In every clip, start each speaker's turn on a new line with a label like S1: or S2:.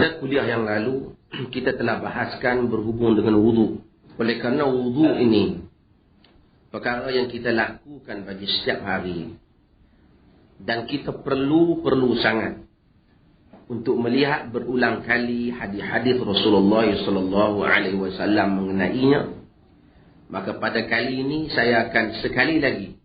S1: Pada kuliah yang lalu, kita telah bahaskan berhubung dengan wudu. Oleh kerana wudu ini perkara yang kita lakukan bagi setiap hari, dan kita perlu sangat untuk melihat berulang kali hadis-hadis Rasulullah SAW mengenainya. Maka pada kali ini saya akan sekali lagi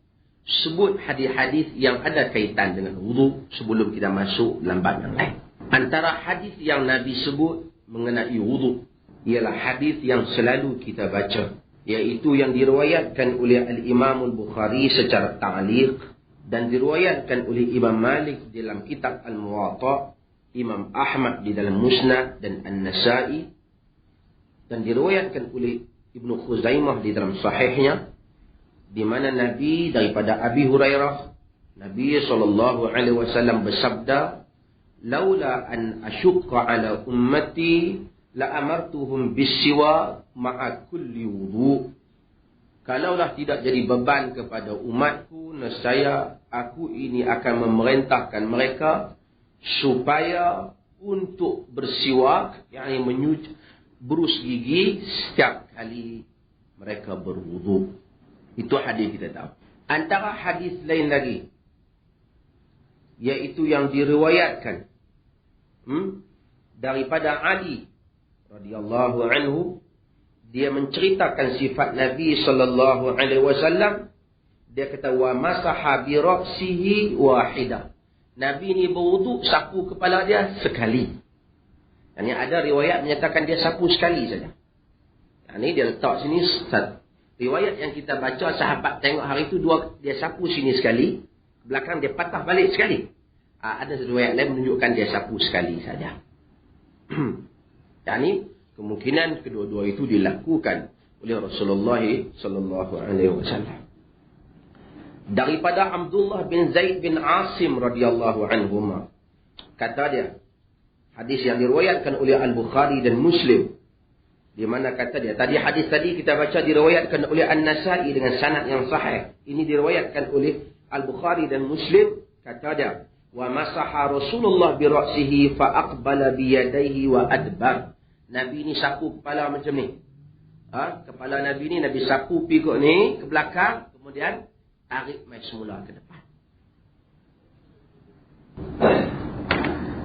S1: sebut hadis-hadis yang ada kaitan dengan wudu sebelum kita masuk dalam bab yang lain. Antara hadis yang Nabi sebut mengenai wudu ialah hadis yang selalu kita baca, iaitu yang diriwayatkan oleh Al-Imam Al-Bukhari secara ta'liq dan diriwayatkan oleh Imam Malik dalam kitab Al-Muwatta, Imam Ahmad di dalam Musnad dan An-Nasa'i, dan diriwayatkan oleh Ibnu Khuzaimah di dalam sahihnya, di mana Nabi daripada Abi Hurairah, Nabi SAW bersabda, "Laula an asyukka ala ummati la amartuhum bis-siwak ma'a kulli wudu." Kalaulah tidak jadi beban kepada umatku, nescaya aku ini akan memerintahkan mereka supaya untuk bersiwak, yakni berus gigi setiap kali mereka berwudu. Itu hadis kita tahu. Antara hadis lain lagi, iaitu yang diriwayatkan daripada Ali radhiyallahu anhu, dia menceritakan sifat Nabi sallallahu alaihi wasallam. Dia kata, wa masaha bi ra'sihi wahidah. Nabi ni berwuduk, sapu kepala dia sekali. Yang ada riwayat menyatakan dia sapu sekali saja. Yang ni dia letak sini. Riwayat yang kita baca, sahabat tengok hari itu dia sapu sini sekali, belakang dia patah balik sekali. Ada riwayat lain menunjukkan dia sapu sekali saja. Yang ni kemungkinan kedua-dua itu dilakukan oleh Rasulullah sallallahu alaihi wasallam. Daripada Abdullah bin Zaid bin Asim radhiyallahu anhuma, kata dia, hadis yang diriwayatkan oleh Al-Bukhari dan Muslim, di mana kata dia, hadis tadi kita baca diriwayatkan oleh An-Nasa'i dengan sanad yang sahih. Ini diriwayatkan oleh Al-Bukhari dan Muslim. Kata dia, wa masaha Rasulullah bi ra'sihi fa aqbala bi yadayhi wa adbar. Nabi ni sapu kepala macam ni. Kepala Nabi ni Nabi sapu pikuk ni ke belakang, kemudian tarik mai semula ke depan.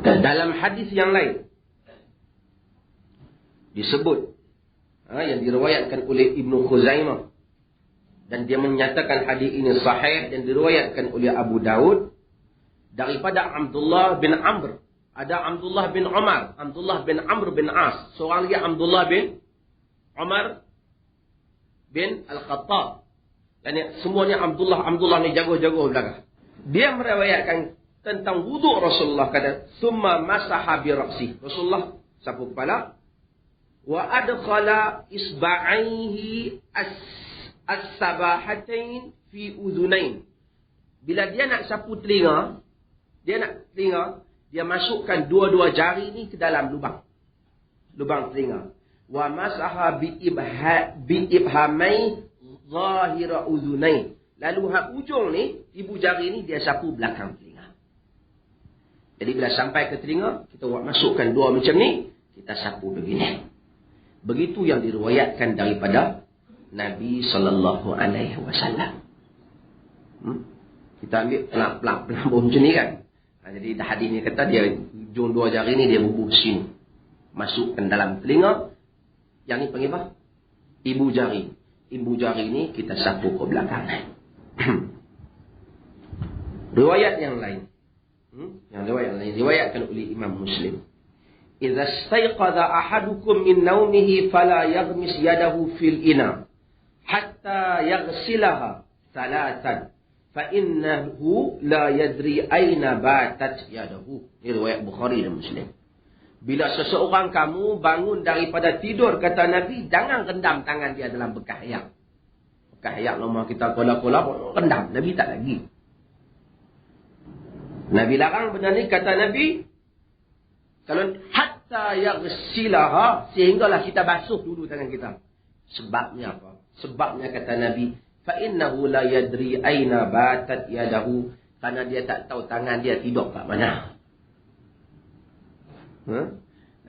S1: Dan dalam hadis yang lain disebut, yang diriwayatkan oleh Ibnu Khuzaimah, dan dia menyatakan hadis ini sahih dan diriwayatkan oleh Abu Daud, daripada Abdullah bin Amr. Ada Abdullah bin Umar, Abdullah bin Amr bin As, seorang lagi Abdullah bin Umar bin Al-Khattab. Yani semuanya Abdullah ni jago-jago belakang. Dia meriwayatkan tentang wuduk Rasulullah, kata, "Summa masaha bi ra'si." Rasulullah sapu kepala, wa adkhala isba'aihi as-sabahatain fi udhunain. Bila dia nak sapu telinga, dia masukkan dua-dua jari ni ke dalam lubang telinga. Wa masaha bi ibhamai zahira udhunain. Lalu ujung ni, ibu jari ni dia sapu belakang telinga. Jadi bila sampai ke telinga, kita masukkan dua macam ni, kita sapu begini. Begitu yang diriwayatkan daripada Nabi sallallahu alaihi wasallam. Kita ambil pelan-pelan macam ni kan. Jadi hadis ni kata dia ujung dua jari ni dia bubuh sini, masukkan dalam telinga. Yang ni panggil apa? Ibu jari. Ibu jari ni kita sapu ke belakang. Riwayat yang lain, diriwayatkan oleh Imam Muslim. Idza istayqadha ahadukum min nawmihi fala yaghmis yadahu fil ina hatta yaghsilaha thalathan fa innahu la yadri aina batat yadahu. Ini riwayat Bukhari dan Muslim. Bila seseorang kamu bangun daripada tidur, kata Nabi, jangan rendam tangan dia dalam bekas ayak. Bekas ayak lama kita kola-kola, rendam. Nabi tak lagi. Nabi larang benda ni, kata Nabi, kalau hatta yaghsilaha, sehinggalah kita basuh dulu tangan kita. Sebabnya apa? Sebabnya kata Nabi, fa innahu la yadri aina batat yadahu, karena dia tak tahu tangan dia tidur kat mana.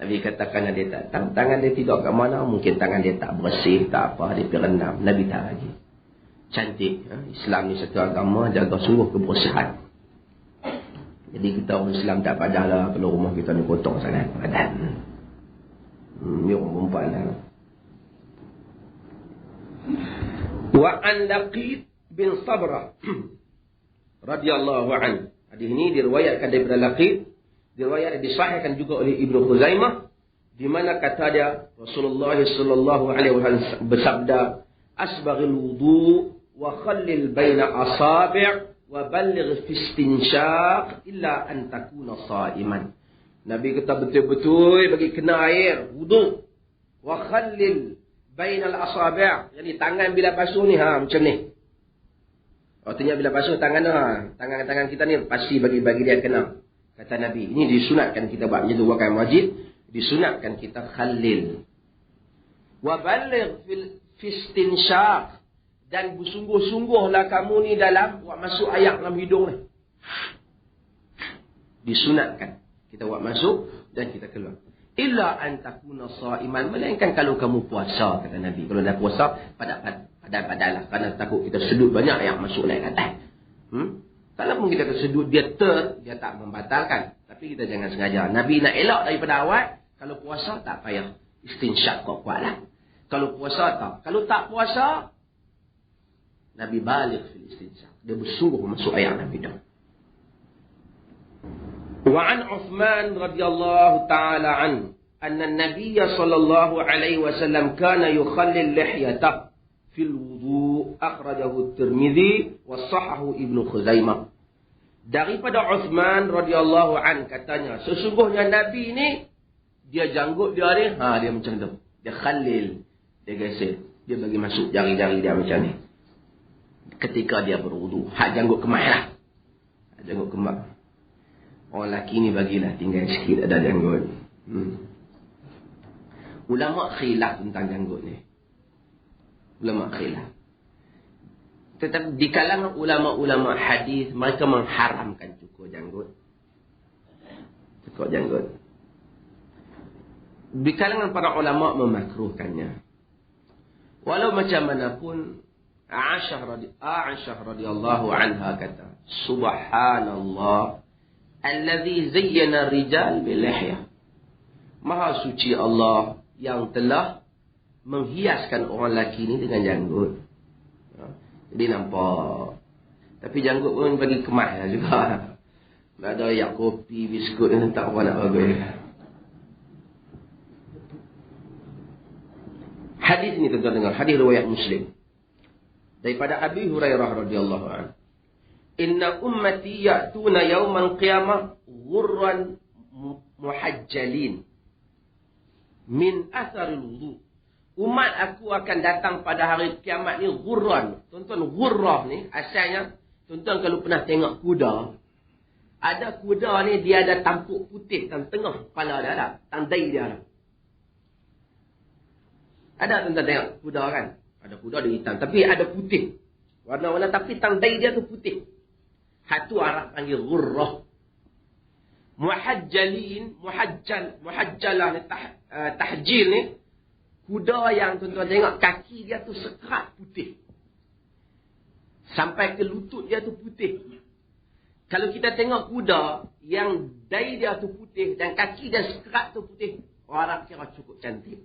S1: Nabi katakan dia tak tahu. Tangan dia tidak kat mana. Mungkin tangan dia tak bersih, tak apa. Dia pergi renam. Nabi tak lagi. Cantik. Islam ni satu agama jaga sungguh kebersihan. Jadi kita orang Islam tak padah lah kalau rumah kita ni kotor sangat. Padan. Ni orang perempuan lah. Wa an Laqit bin Sabra radhiyallahu anhu. Hadis ini diriwayatkan daripada Laqit, disahihkan juga oleh Ibnu Khuzaimah, di mana kata dia Rasulullah sallallahu alaihi wasallam bersabda, asbaghil wudu wa khallil baina asabi' wa balligh fi istinshaq illa an takuna sha'iman. Nabi kata betul-betul bagi kena air wudu, wa khallil bainal asabi', yani tangan bila basuh ni macam ni. Artinya bila basuh tangan tangan kita ni pasti bagi dia kena. Kata Nabi, ini disunatkan kita buat itu bukan wajib, disunatkan kita khallil. Wa balligh fi istinshaq, dan bersungguh-sungguhlah kamu ni dalam buat masuk air dalam hidung ni. Disunatkan kita buat masuk dan kita keluar. Illa an takuna sha'iman, melainkan kalau kamu puasa, kata Nabi. Kalau dah puasa, padan-padanlah, kerana takut kita sedut banyak air masuk naik atas. Kalau pun kita tersedut, dia tak membatalkan. Tapi kita jangan sengaja. Nabi nak elak daripada awal. Kalau puasa tak payah istinshaq kuat lah. Kalau puasa tak. Kalau tak puasa, Nabi balik fil istinshaq. Dia bersungguh masuk air Nabi dah. Wa an Uthman radhiyallahu ta'ala an anna an-nabiy sallallahu alaihi wasallam kana yukhallil lihyatah fil wudu, akhrajahu at-Tirmidzi wa sahahu Ibnu Khuzaimah. Daripada Uthman radhiyallahu an katanya, sesungguhnya Nabi ni dia janggut dia ni, dia macam tu. Dia khallil, dia gesek, dia bagi masuk jari-jari dia macam ni. Ketika dia berwudu, janggut kemas lah. Janggut kemas. Orang lelaki ni bagilah tinggal sikit ada janggut. Ulama khilaf tentang janggut ni. Ulama khilaf. Tetapi di kalangan ulama-ulama hadis, mereka mengharamkan cukur janggut. Cukur janggut. Di kalangan para ulama memakruhkannya. Walau macam mana pun, Aisyah radhiyallahu anha kata, Subhanallah alladhi zayyana rijal bil lihyah. Maha suci Allah yang telah menghiaskan orang lelaki ni dengan janggut. Jadi nampak. Tapi janggut pun bagi kemas lah juga. Ada yang kopi, biskut ni tak apa nak bagi. Hadis ni tuan-tuan dengar, hadis riwayat Muslim. Daripada Abi Hurairah radhiyallahu anhu. Inna ummati ya'tuna yawmal qiyamah ghurran muhajjalin min atharil wudu. Umat aku akan datang pada hari kiamat ni ghurran. Tuan-tuan, ghurrah ni asalnya, tuan-tuan kalau pernah tengok kuda, ada kuda ni dia ada tampuk putih dalam tengah kepala dia ada, tandai dia ada. Ada tuan-tuan tengok kuda kan? Ada kuda dia hitam tapi ada putih. Warna-warna tapi tandai dia tu putih. Hatu Arab panggil ghurrah. Muhajjalah ni tahjil ni, kuda yang tuan-tuan tengok kaki dia tu sekerat putih. Sampai ke lutut dia tu putih. Kalau kita tengok kuda yang dai dia tu putih dan kaki dia sekerat tu putih, orang Arab kira cukup cantik.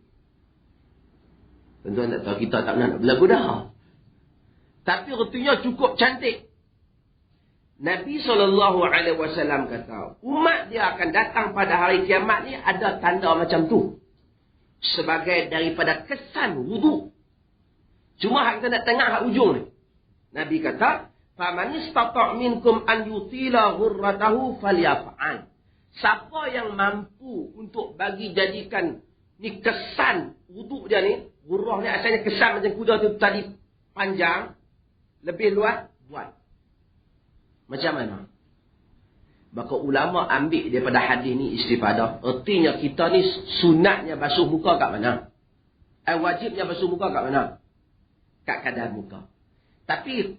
S1: Tuan-tuan tak tahu, kita tak nak bela kuda. Tapi artinya cukup cantik. Nabi SAW kata, umat dia akan datang pada hari kiamat ni ada tanda macam tu. Sebagai daripada kesan wudu. Cuma kita nak tengok hak ujung ni. Nabi kata, "Faman istata' minkum an yutila ghurratahu falyaf'al." Siapa yang mampu untuk bagi jadikan ni kesan wudu dia ni, ghurrah ni asalnya kesan macam kuda tu tadi panjang, lebih luas, buat. Macam mana? Maka ulama ambil daripada hadis ni istifadah. Artinya kita ni sunatnya basuh muka kat mana? Wajibnya basuh muka kat mana? Kat kadar muka. Tapi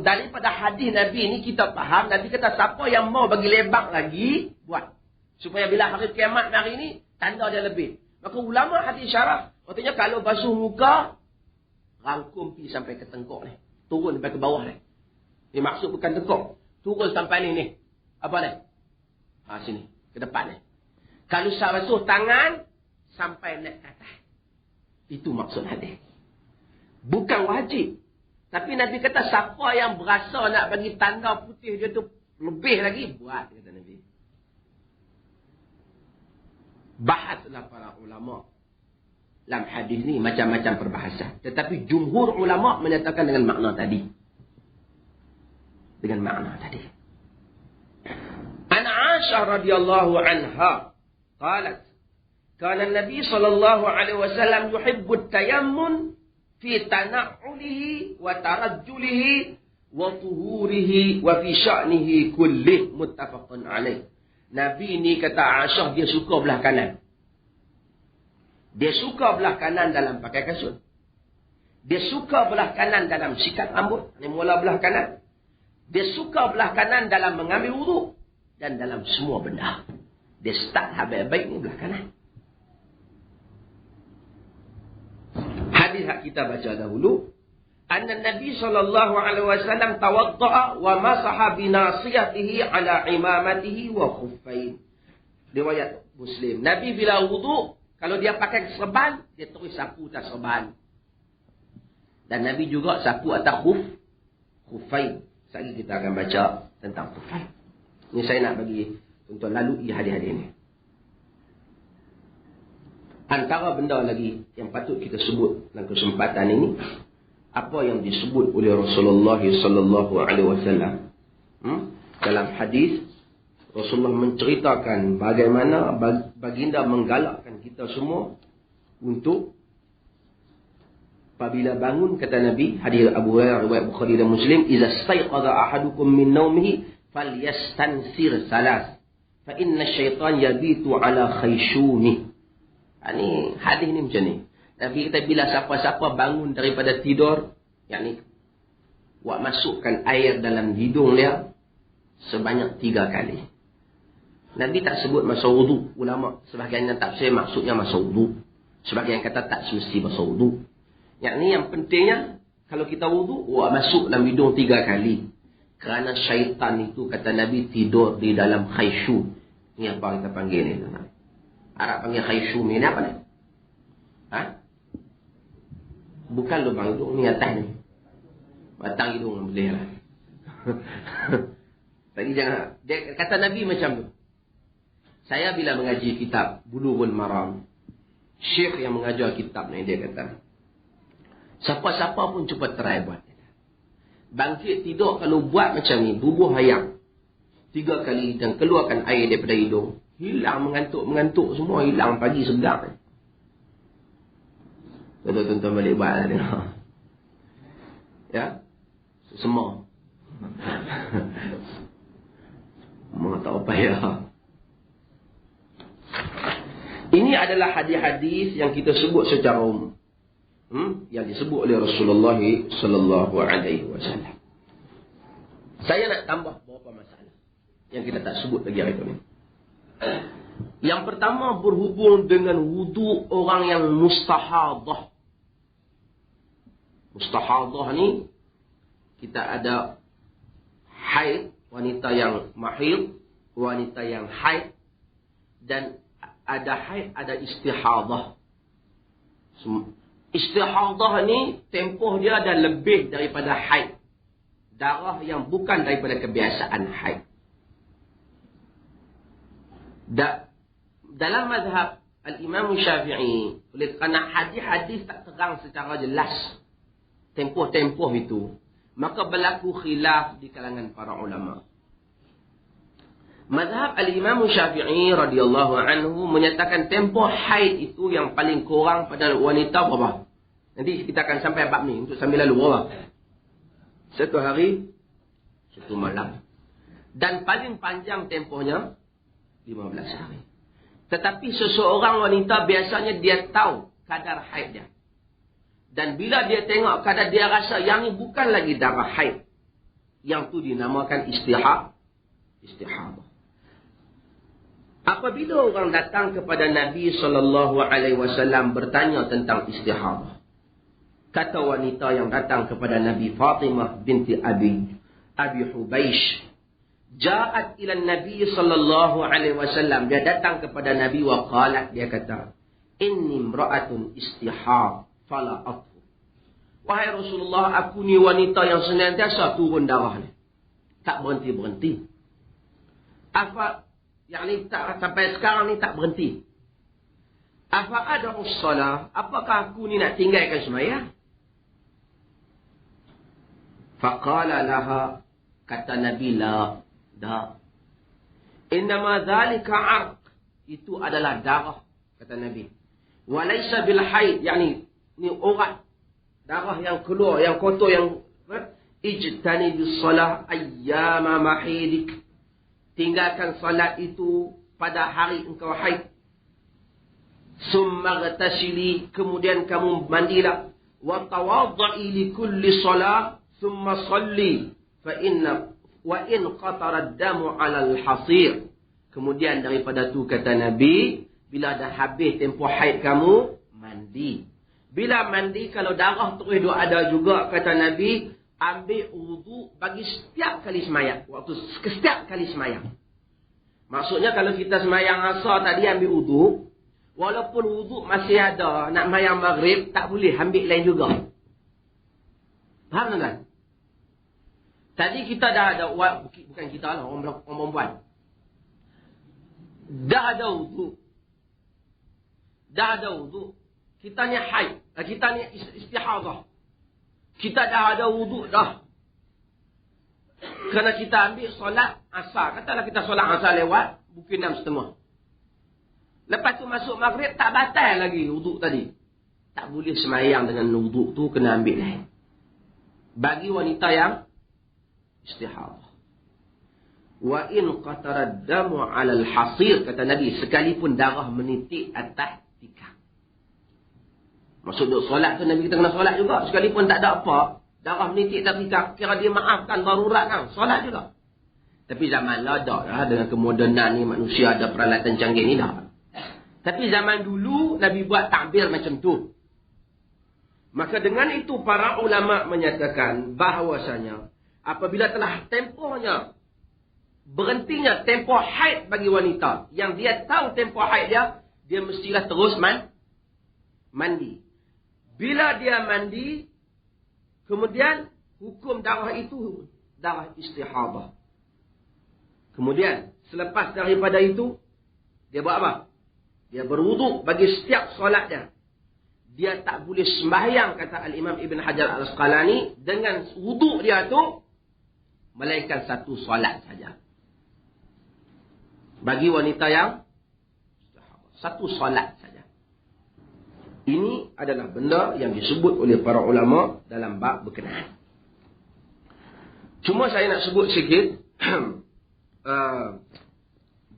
S1: daripada hadis Nabi ni kita faham, Nabi kata siapa yang mau bagi lebak lagi, buat. Supaya bila hari kiamat hari ni, Tanda dia lebih. Maka ulama hadis syarah, katanya kalau basuh muka, rangkum pergi sampai ke tengkok ni. Turun sampai ke bawah ni. Ini maksud bukan tengkok. Turun sampai ni. Apa ni? Sini. Ke depan ni. Kalau basuh tangan, sampai naik ke atas. Itu maksud hadis. Bukan wajib. Tapi Nabi kata, siapa yang berasa nak bagi tanda putih dia tu lebih lagi, buat, kata Nabi. Bahaslah para ulama dalam hadis ni macam-macam perbahasan. Tetapi jumhur ulama menyatakan dengan makna tadi. Dengan makna tadi. An Aisyah radhiyallahu anha qalat, kana Nabi sallallahu alaihi wasallam yuhibbu at-tayammun fi tana'ulihi wa tarajjulihi wa tuhurihi wa fi sya'nihi kullih, muttafaqun alaih. Nabi ni kata Aisyah dia suka belah kanan. Dia suka belah kanan dalam pakai kasut. Dia suka belah kanan dalam sikat rambut. Ini mula belah kanan. Dia suka belah kanan dalam mengambil wuduk. Dan dalam semua benda. Dia start habis-habis ni belah kanan. Hadis yang kita baca dahulu. Anna Nabi SAW tawadda'a wa masaha binasiyatihi ala imamatihi wa khuffain. Riwayat Muslim. Nabi bila wuduk, kalau dia pakai serban, dia terus sapu atas serban. Dan Nabi juga sapu atas khuffain. Sekali kita akan baca tentang khuffain. Ini saya nak bagi untuk lalui hadis-hadis ini. Antara benda lagi yang patut kita sebut dalam kesempatan ini, apa yang disebut oleh Rasulullah sallallahu alaihi wasallam. Dalam hadis Rasulullah menceritakan bagaimana baginda menggalakkan kita semua untuk apabila bangun, kata Nabi, hadis Abu Hurairah riwayat Bukhari dan Muslim, "Idza staiqadha ahadukum min naumihi falyastansir salas, fa inna syaitan yabitu ala khayshuni." Ini hadis ni macam ni. Nabi kata bila siapa-siapa bangun daripada tidur, yakni buat masukkan air dalam hidung dia sebanyak 3 kali. Nabi tak sebut masa wudu. Ulama sebahagian yang tafsir maksudnya masa wudu. Sebahagian kata tak semesti masa wudu. Yakni yang pentingnya kalau kita wudu, buat masuk dalam hidung 3 kali. Kerana syaitan itu, kata Nabi, tidur di dalam khayshum. Ini apa kita panggil ni? Arab panggil khayshum ni apa ni? Bukan lubang hidung ni, atas ni. Batang hidung boleh lah. Tadi jangan. Dia kata Nabi macam tu. Saya bila mengaji kitab Bulughul Maram, syekh yang mengajar kitab ni dia kata, siapa-siapa pun cuba try buat. Bangkit tidur kalau buat macam ni, bubuh ayam 3 kali dan keluarkan air daripada hidung, hilang mengantuk semua, hilang pagi segar. Tuan-tuan balik buat lah dia. Ya. Semua. Semua tak apa ya. Ini adalah hadis-hadis yang kita sebut secara umum. Yang disebut oleh Rasulullah sallallahu alaihi wasallam. Saya nak tambah beberapa masalah yang kita tak sebut lagi hari ini. Yang pertama berhubung dengan wudu orang yang mustahadah. Mustahadah ni kita ada haid, wanita yang mahid, wanita yang haid, dan ada haid, ada istihadah. Istihadah ni tempoh dia ada lebih daripada haid. Darah yang bukan daripada kebiasaan haid. Dalam mazhab Al-Imam Syafi'i, oleh kerana hadis-hadis tak terang secara jelas tempoh-tempoh itu, maka berlaku khilaf di kalangan para ulama. Mazhab Al-Imam Syafi'i radhiyallahu anhu menyatakan tempoh haid itu yang paling kurang pada wanita berapa? Nanti kita akan sampai bab ni untuk sambil lalu berapa? 1 hari, 1 malam. Dan paling panjang tempohnya 15 hari. Tetapi seseorang wanita biasanya dia tahu kadar haid dia. Dan bila dia tengok kadar, dia rasa yang ni bukan lagi darah haid. Yang tu dinamakan istihadah. Apabila orang datang kepada Nabi SAW bertanya tentang istihadah, kata wanita yang datang kepada Nabi, Fatimah binti Abi Hubaish, ja'at ila Nabi SAW, dia datang kepada Nabi wa qalat, dia kata, inni imra'atun istihad fala athu. Wahai Rasulullah, aku ni wanita yang senantiasa turun darah ni, tak berhenti-berhenti. Apa yakni tak sampai sekarang ni tak berhenti. Apa ada ussalah? Apakah aku ni nak tinggalkan sembahyang? Faqala laha, kata Nabi, la, dah. Innama dhalika arq, itu adalah darah, kata Nabi. Walaysa bil haid, yakni ni urat, darah yang keluar, yang kotor, yang ijtani bis salah ayyama mahidik. Tinggalkan salat itu pada hari engkau haid. Summa ghtasili, kemudian kamu mandilah. Wa tawadda'i li kulli salat, summa salli. Fa inna wa in qatara ad-damu 'ala al-hasir. Kemudian daripada tu kata Nabi, bila dah habis tempoh haid kamu, mandi. Bila mandi, kalau darah terus ada juga, kata Nabi, ambil wudu bagi setiap kali semayang. Setiap kali semayang. Maksudnya kalau kita semayang asar tadi ambil wudu, walaupun wudu masih ada, nak semayang maghrib, tak boleh ambil lain juga. Faham tak? Tadi kita dah ada, bukan kita lah, orang perempuan. Dah ada wudu. Kita ni haid. Kita ni istihadah. Kita dah ada wuduk dah. Kerana kita ambil solat asar. Katalah kita solat asar lewat pukul 6.30. Lepas tu masuk maghrib, tak batal lagi wuduk tadi. Tak boleh semayang dengan wuduk tu, kena ambil lain. Bagi wanita yang istihadah. Wa in qatara damu 'ala al-hasir, kata Nabi, sekalipun darah menitik atas tikar. Maksud duk solat tu Nabi kita kena solat juga. Sekalipun tak ada apa, darah menitik tak tikar, kira dia maafkan darurat kan, solat juga. Tapi zaman lah dah lah, dengan kemodenan ni manusia ada peralatan canggih ni dah. Tapi zaman dulu Nabi buat takbir macam tu. Maka dengan itu para ulama menyatakan bahawasanya apabila telah tempohnya, berhentinya tempoh haid bagi wanita, yang dia tahu tempoh haid dia mestilah terus mandi. Bila dia mandi, kemudian hukum darah itu darah istihadah. Kemudian selepas daripada itu, dia buat apa? Dia berwuduk bagi setiap solat dia. Dia tak boleh sembahyang, kata Al-Imam Ibn Hajar Al-Asqalani, dengan wuduk dia tu, melainkan satu solat saja. Bagi wanita yang satu solat saja. Ini adalah benda yang disebut oleh para ulama dalam bab berkenaan. Cuma saya nak sebut sikit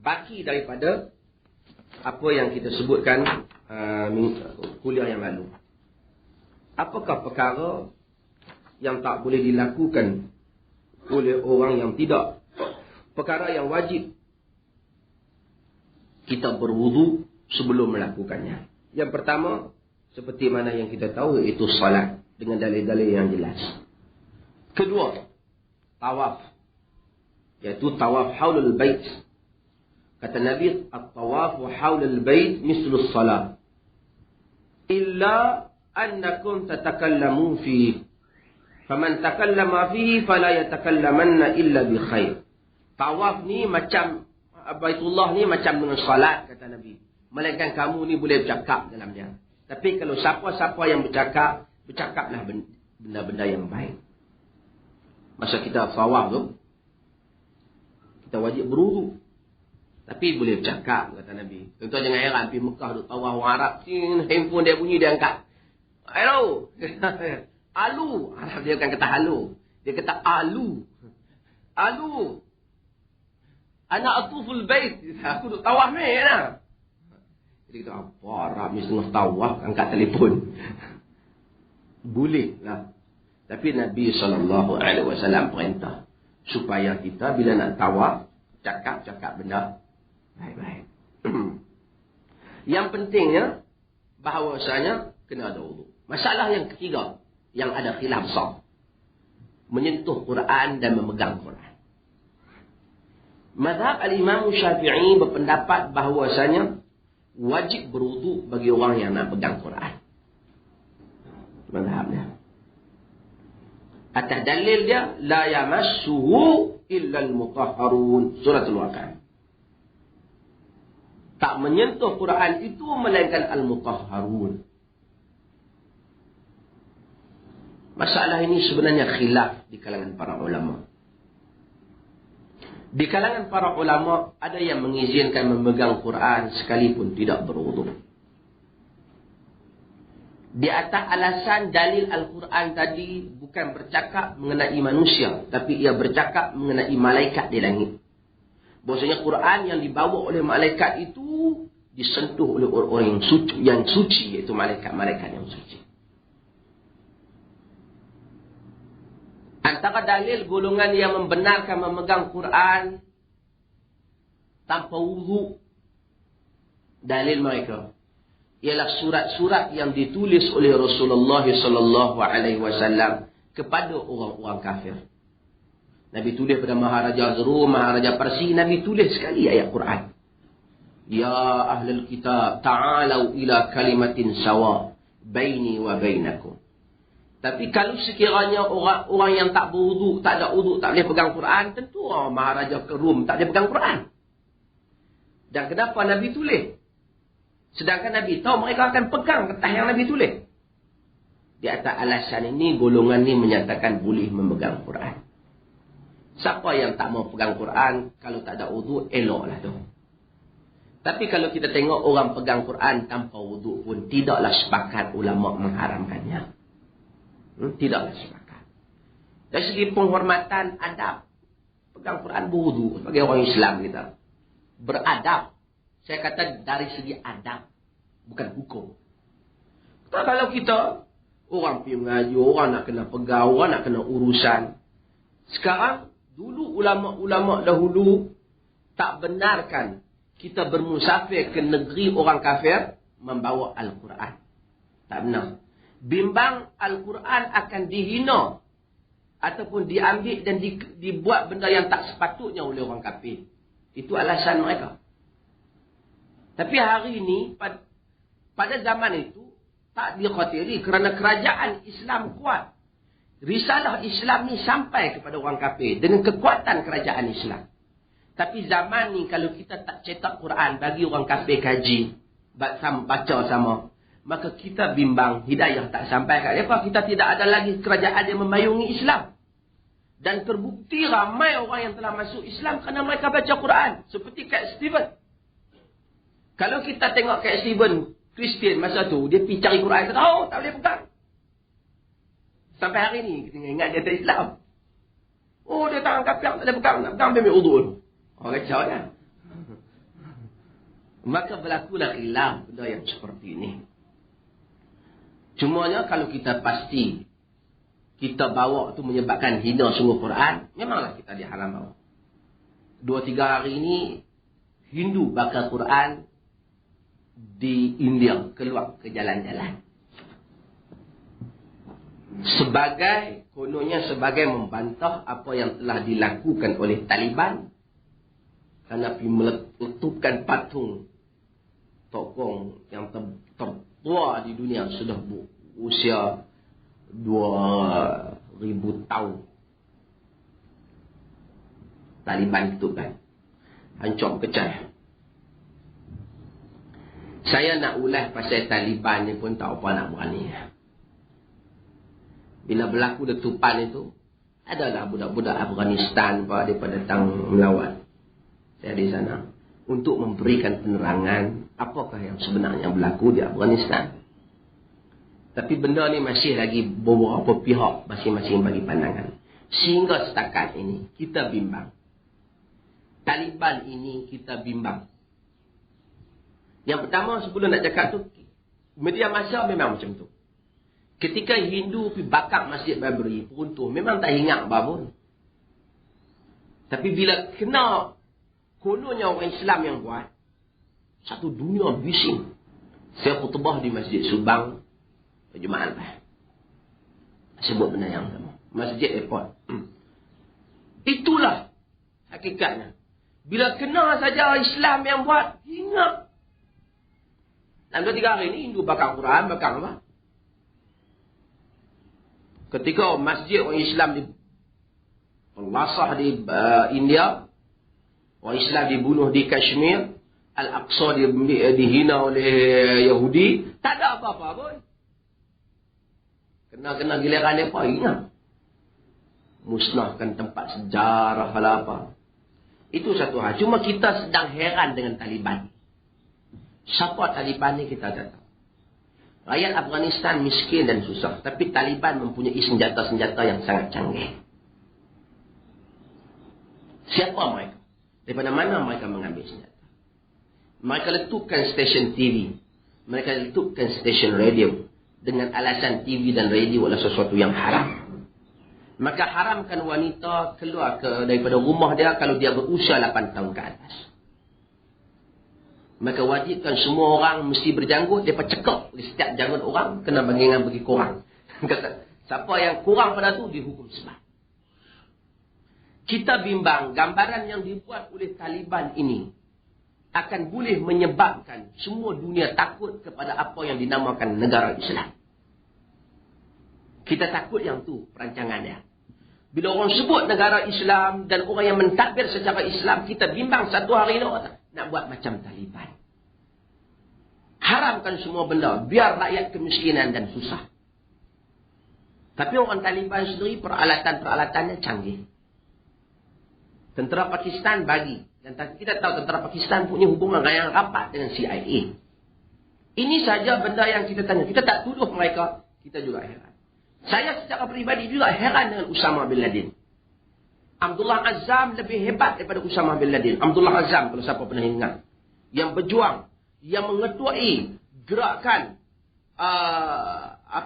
S1: baki daripada apa yang kita sebutkan kuliah yang lalu. Apakah perkara yang tak boleh dilakukan oleh orang yang tidak? Perkara yang wajib kita berwudu sebelum melakukannya. Yang pertama, seperti mana yang kita tahu, iaitu salat dengan dalil-dalil yang jelas. Kedua, tawaf, iaitu tawaf haulul bait. Kata Nabi, at-tawafu haulul bait mislu salat, illa annakum tatakallamun fihi, faman takallama fihi fala yatakallamanna illa bi khair. Tawaf ni macam Baitullah ni macam dengan salat, kata Nabi. Melainkan kamu ni boleh bercakap dalam dia. Tapi kalau siapa-siapa yang bercakap, bercakaplah benda-benda yang baik. Masa kita tawaf tu, kita wajib berwudu. Tapi boleh bercakap, kata Nabi. Contoh jangan heran, pergi Mekah duk tawaf orang Arab, handphone dia bunyi, dia angkat. Hello. Alu. Arab dia akan kata halo. Dia kata alu. Alu. Ana atuful bait. Aku duk tawaf ni lah. Jadi kita apa Arab ni setengah tawaf, angkat telefon. Boleh lah. Tapi Nabi SAW perintah supaya kita bila nak tawaf, cakap-cakap benda baik-baik. Yang pentingnya, bahawasanya kena ada wudu. Masalah yang ketiga, yang ada khilaf besar. Menyentuh Quran dan memegang Quran. Mazhab al-Imam Syafi'i berpendapat bahawasanya wajib berwudu bagi orang yang nak pegang Quran. Mazhabnya. Atas dalil dia, la yamassuhu illa al-mutahharun. Surah Al-Waqi'ah. Tak menyentuh Quran itu melainkan al-mutahharun. Masalah ini sebenarnya khilaf di kalangan para ulama. Di kalangan para ulama ada yang mengizinkan memegang Quran sekalipun tidak berwudu. Di atas alasan dalil Al-Quran tadi bukan bercakap mengenai manusia, tapi ia bercakap mengenai malaikat di langit. Bahwasanya Quran yang dibawa oleh malaikat itu disentuh oleh orang yang suci, iaitu malaikat-malaikat yang suci. Antara dalil golongan yang membenarkan memegang Quran tanpa wudu, dalil mereka ialah surat-surat yang ditulis oleh Rasulullah sallallahu alaihi wasallam kepada orang-orang kafir. Nabi tulis pada Maharaja Rum, Maharaja Parsi, Nabi tulis sekali ayat Quran. Ya ahlul kitab, ta'alau ila kalimatin sawa baini wa bainakum. Tapi kalau sekiranya orang yang tak berwudu, tak ada wudu, tak boleh pegang Quran, tentu orang Maharaja Rum tak boleh pegang Quran. Dan kenapa Nabi tulis? Sedangkan Nabi tahu mereka akan pegang kertas yang Nabi tulis. Di atas alasan ini, golongan ini menyatakan boleh memegang Quran. Siapa yang tak mau pegang Quran, kalau tak ada wudu, eloklah tu. Tapi kalau kita tengok orang pegang Quran tanpa wudu pun, tidaklah sepakat ulama mengharamkannya. Tidaklah sepakat. Dari segi penghormatan, adab, pegang Quran berwudu sebagai orang Islam kita. Beradab. Saya kata dari segi adab, bukan hukum. Kalau kita, orang pergi mengaji, orang nak kena pegang, orang nak kena urusan. Sekarang, dulu ulama-ulama dahulu tak benarkan kita bermusafir ke negeri orang kafir membawa Al-Quran. Tak benar. Bimbang Al-Quran akan dihina ataupun diambil dan dibuat benda yang tak sepatutnya oleh orang kafir. Itu alasan mereka. Tapi hari ini, pada zaman itu, tak dikhawatiri kerana kerajaan Islam kuat. Risalah Islam ni sampai kepada orang kafir dengan kekuatan kerajaan Islam. Tapi zaman ni kalau kita tak cetak Quran bagi orang kafir kaji, baca sama, maka kita bimbang hidayah tak sampai kat mereka. Kita tidak ada lagi kerajaan yang memayungi Islam. Dan terbukti ramai orang yang telah masuk Islam kerana mereka baca Quran. Seperti Cat Stevens. Kalau kita tengok Cat Stevens, Kristian masa tu, dia pergi cari Quran, kata, oh, tak boleh pegang. Sampai hari ni, kita ingat dia tak Islam. Oh, dia tangan kafir, tak boleh pegang. Nak pegang, dia ambil uduk. Oh, kacau kan? Maka berlakulah khilaf benda yang seperti ini. Cumanya kalau kita pasti kita bawa tu menyebabkan hina sungguh Quran, memanglah kita diharam bawa. 2-3 hari ini Hindu bakar Quran di India keluar ke jalan-jalan. Kononnya sebagai membantah apa yang telah dilakukan oleh Taliban kerana pergi meletupkan patung tokoh yang tertua di dunia sudah berusia 2000 tahun. Taliban itu kan hancur pecah. Saya nak ulas pasal Taliban ni pun tak apa nak berani. Bila berlaku letupan itu, adalah budak-budak Afghanistan daripada datang melawat saya di sana untuk memberikan penerangan apakah yang sebenarnya berlaku di Afghanistan. Tapi benda ni masih lagi beberapa pihak masing-masing bagi pandangan. Sehingga setakat ini kita bimbang. Taliban ini kita bimbang. Yang pertama sebelum nak cakap tu, media masa memang macam tu. Ketika Hindu pergi bakar Masjid Babri, peruntuh, memang tak ingat apa pun. Tapi bila kena kononnya orang Islam yang buat, Satu dunia bising. Saya khutbah di Masjid Subang Jumaat lepas. Sebut benda yang sama. Masjid Airport. Itulah hakikatnya. Bila kena saja Islam yang buat, ingat. Dalam 2-3 hari ni Hindu bakar Quran, bakar apa? Ketika masjid orang Islam di Lasah di India, orang Islam dibunuh di Kashmir, Al-Aqsa dihina oleh Yahudi, tak ada apa-apa pun. Kena giliran apa? Ingat. Musnahkan tempat sejarah apa. Itu satu hal. Cuma kita sedang heran dengan Taliban. Siapa Taliban ni kita tak tahu. Rakyat Afghanistan miskin dan susah. Tapi Taliban mempunyai senjata-senjata yang sangat canggih. Siapa mereka? Daripada mana mereka mengambil senjata? Mereka letakkan stesen TV. Mereka letakkan stesen radio. Dengan alasan TV dan radio adalah sesuatu yang haram. Maka haramkan wanita keluar daripada rumah dia kalau dia berusia 8 tahun ke atas. Maka wajibkan semua orang mesti berjanggut, mereka cekap di setiap janggut orang, kena bangingan bagi kurang. Kata, siapa yang kurang pada tu dihukum sebab. Kita bimbang gambaran yang dibuat oleh Taliban ini akan boleh menyebabkan semua dunia takut kepada apa yang dinamakan negara Islam. Kita takut yang tu perancangan dia. Bila orang sebut negara Islam dan orang yang mentadbir secara Islam, kita bimbang satu hari ni nak buat macam Taliban. Haramkan semua benda, biar rakyat kemiskinan dan susah. Tapi orang Taliban sendiri peralatan-peralatannya canggih. Tentera Pakistan bagi. Dan kita tahu tentera Pakistan punya hubungan yang rapat dengan CIA. Ini saja benda yang kita tanya. Kita tak tuduh mereka, kita juga heran. Saya secara peribadi juga heran dengan Usama bin Laden. Abdullah Azzam lebih hebat daripada Usama bin Laden. Abdullah Azzam, kalau siapa pernah ingat. Yang berjuang. Yang mengetuai gerakan.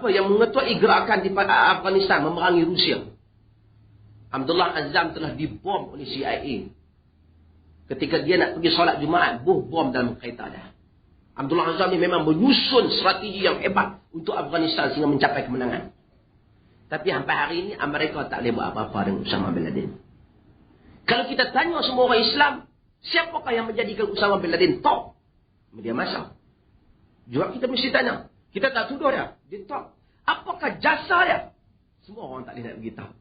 S1: Yang mengetuai gerakan di Afghanistan memerangi Rusia. Abdullah Azzam telah dibom oleh CIA. Ketika dia nak pergi solat Jumaat, bom dalam kereta dia. Abdullah Azzam ni memang menyusun strategi yang hebat untuk Afghanistan sehingga mencapai kemenangan. Tapi sampai hari ini Amerika tak boleh buat apa-apa dengan Usama bin Laden. Kalau kita tanya semua orang Islam, siapakah yang menjadikan Usama bin Laden top? Media massa. Juga kita mesti tanya. Kita tak tuduh dia. Dia top. Apakah jasa dia? Semua orang tak boleh nak beritahu.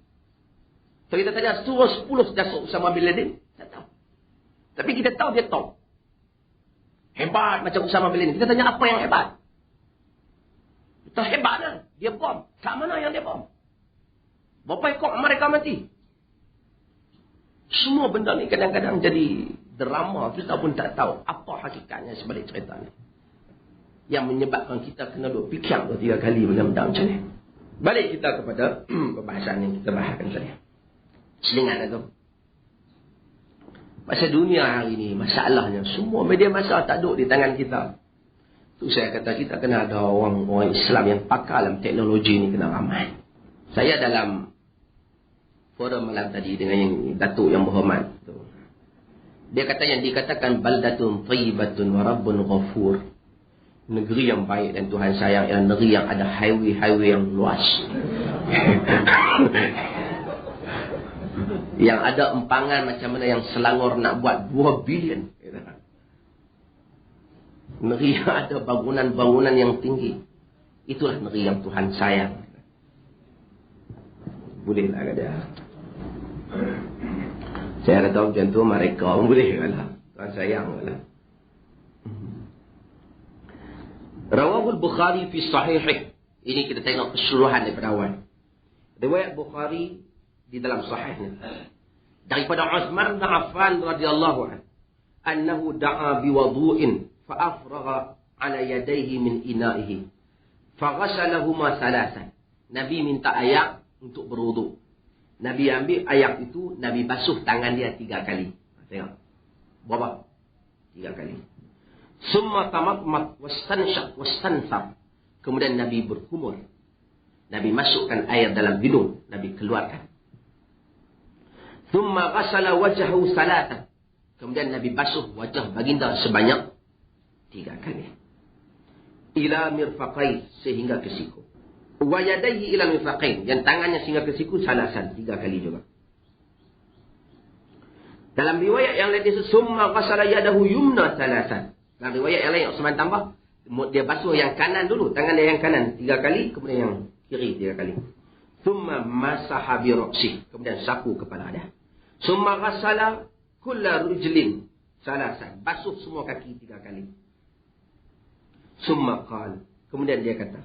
S1: Kalau kita tanya 10 jasa Usama bin Laden, tak tahu. Tapi kita tahu dia top. Hebat macam Usama bin Laden. Kita tanya apa yang hebat? Kita hebat lah. Dia bom. Kat mana yang dia bom? Berapa ekor mereka mati? Semua benda ni kadang-kadang jadi drama. Kita pun tak tahu apa hakikatnya sebalik cerita ni. Yang menyebabkan kita kena duk fikir 2-3 kali benda-benda macam ni. Balik kita kepada perbahasan yang kita bahaskan tadi. Selingan tu. Pasal dunia hari ni, masalahnya semua media massa tak duduk di tangan kita. Tu saya kata kita kena ada orang Islam yang pakar dalam teknologi ni kena ramai. Saya dalam forum malam tadi dengan yang Datuk yang berhormat tu. Dia kata yang dikatakan baldatun thayyibatun wa rabbun ghafur. Negeri yang baik dan Tuhan sayang ialah negeri yang ada highway yang luas. Yang ada empangan macam mana yang Selangor nak buat 2 bilion. Negeri yang ada bangunan-bangunan yang tinggi. Itulah negeri yang Tuhan sayang. Bolehlah kata dia. Saya kata macam tu mereka boleh lah. Tuhan sayang lah. Rawahul Bukhari fi sahihih. Ini kita tengok keseluruhan daripada awal. Riwayat Bukhari di dalam sahihnya. Daripada Uthman bin Affan radhiyallahu anhu. Annahu da'a biwudu'in fa'afragha ala yadayhi min ina'ihi. Faghasalahuma thalathan. Nabi minta air untuk berwuduk. Nabi ambil air itu, Nabi basuh tangan dia 3 kali. Tengok. Berapa? 3 kali. Summa tamatmat wastanshaq wastansar. Kemudian Nabi berkumur. Nabi masukkan air dalam hidung, Nabi keluarkan. Thumma ghasala wajhahu salatan. Kemudian Nabi basuh wajah baginda sebanyak 3 kali. Ila mirfaqain, sehingga ke siku. Wa yadayhi ila mirfaqain, dan tangannya sehingga ke siku salasan, 3 kali juga. Dalam riwayat yang lain disebut summa ghasala yadahu yumna salasan. Dalam riwayat yang lain Uthman tambah, dia basuh yang kanan dulu, tangan dia yang kanan 3 kali, kemudian yang kiri 3 kali. Summa masaha bi ra'sih, kemudian sapu kepala dia. Summa ghasala kulla rijlin salasan, basuh semua kaki 3 kali. Summa qala, kemudian dia kata,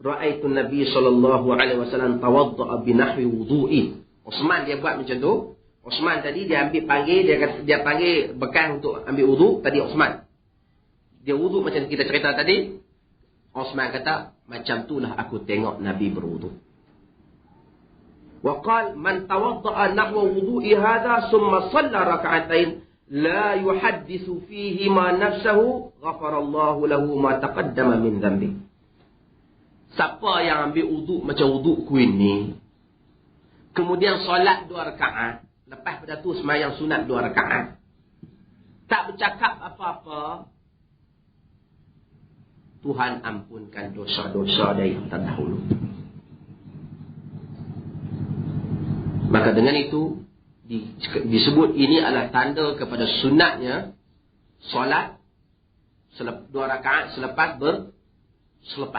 S1: ra'aitu Nabi sallallahu alaihi wasallam tawadda'a bi nahwi wudu'i. Uthman dia buat macam tu. Uthman tadi dia dia panggil bekas untuk ambil wudu tadi Uthman. Dia wudu macam kita cerita tadi. Uthman kata, macam itulah aku tengok Nabi berwudu. Wa qala man tawadda'a nahwa wudu'i hadha thumma shalla rak'atain la yuhaddithu fihi ma nafsuhu ghafarallahu lahu ma taqaddama min dhanbi. Siapa yang ambil wudu macam wuduku ini, kemudian solat 2 rakaat, lepas pada tu sembahyang sunat 2 rakaat, tak bercakap apa-apa, Tuhan ampunkan dosa-dosa dari yang terdahulu. Maka dengan itu disebut ini adalah tanda kepada sunatnya solat 2 rakaat selepas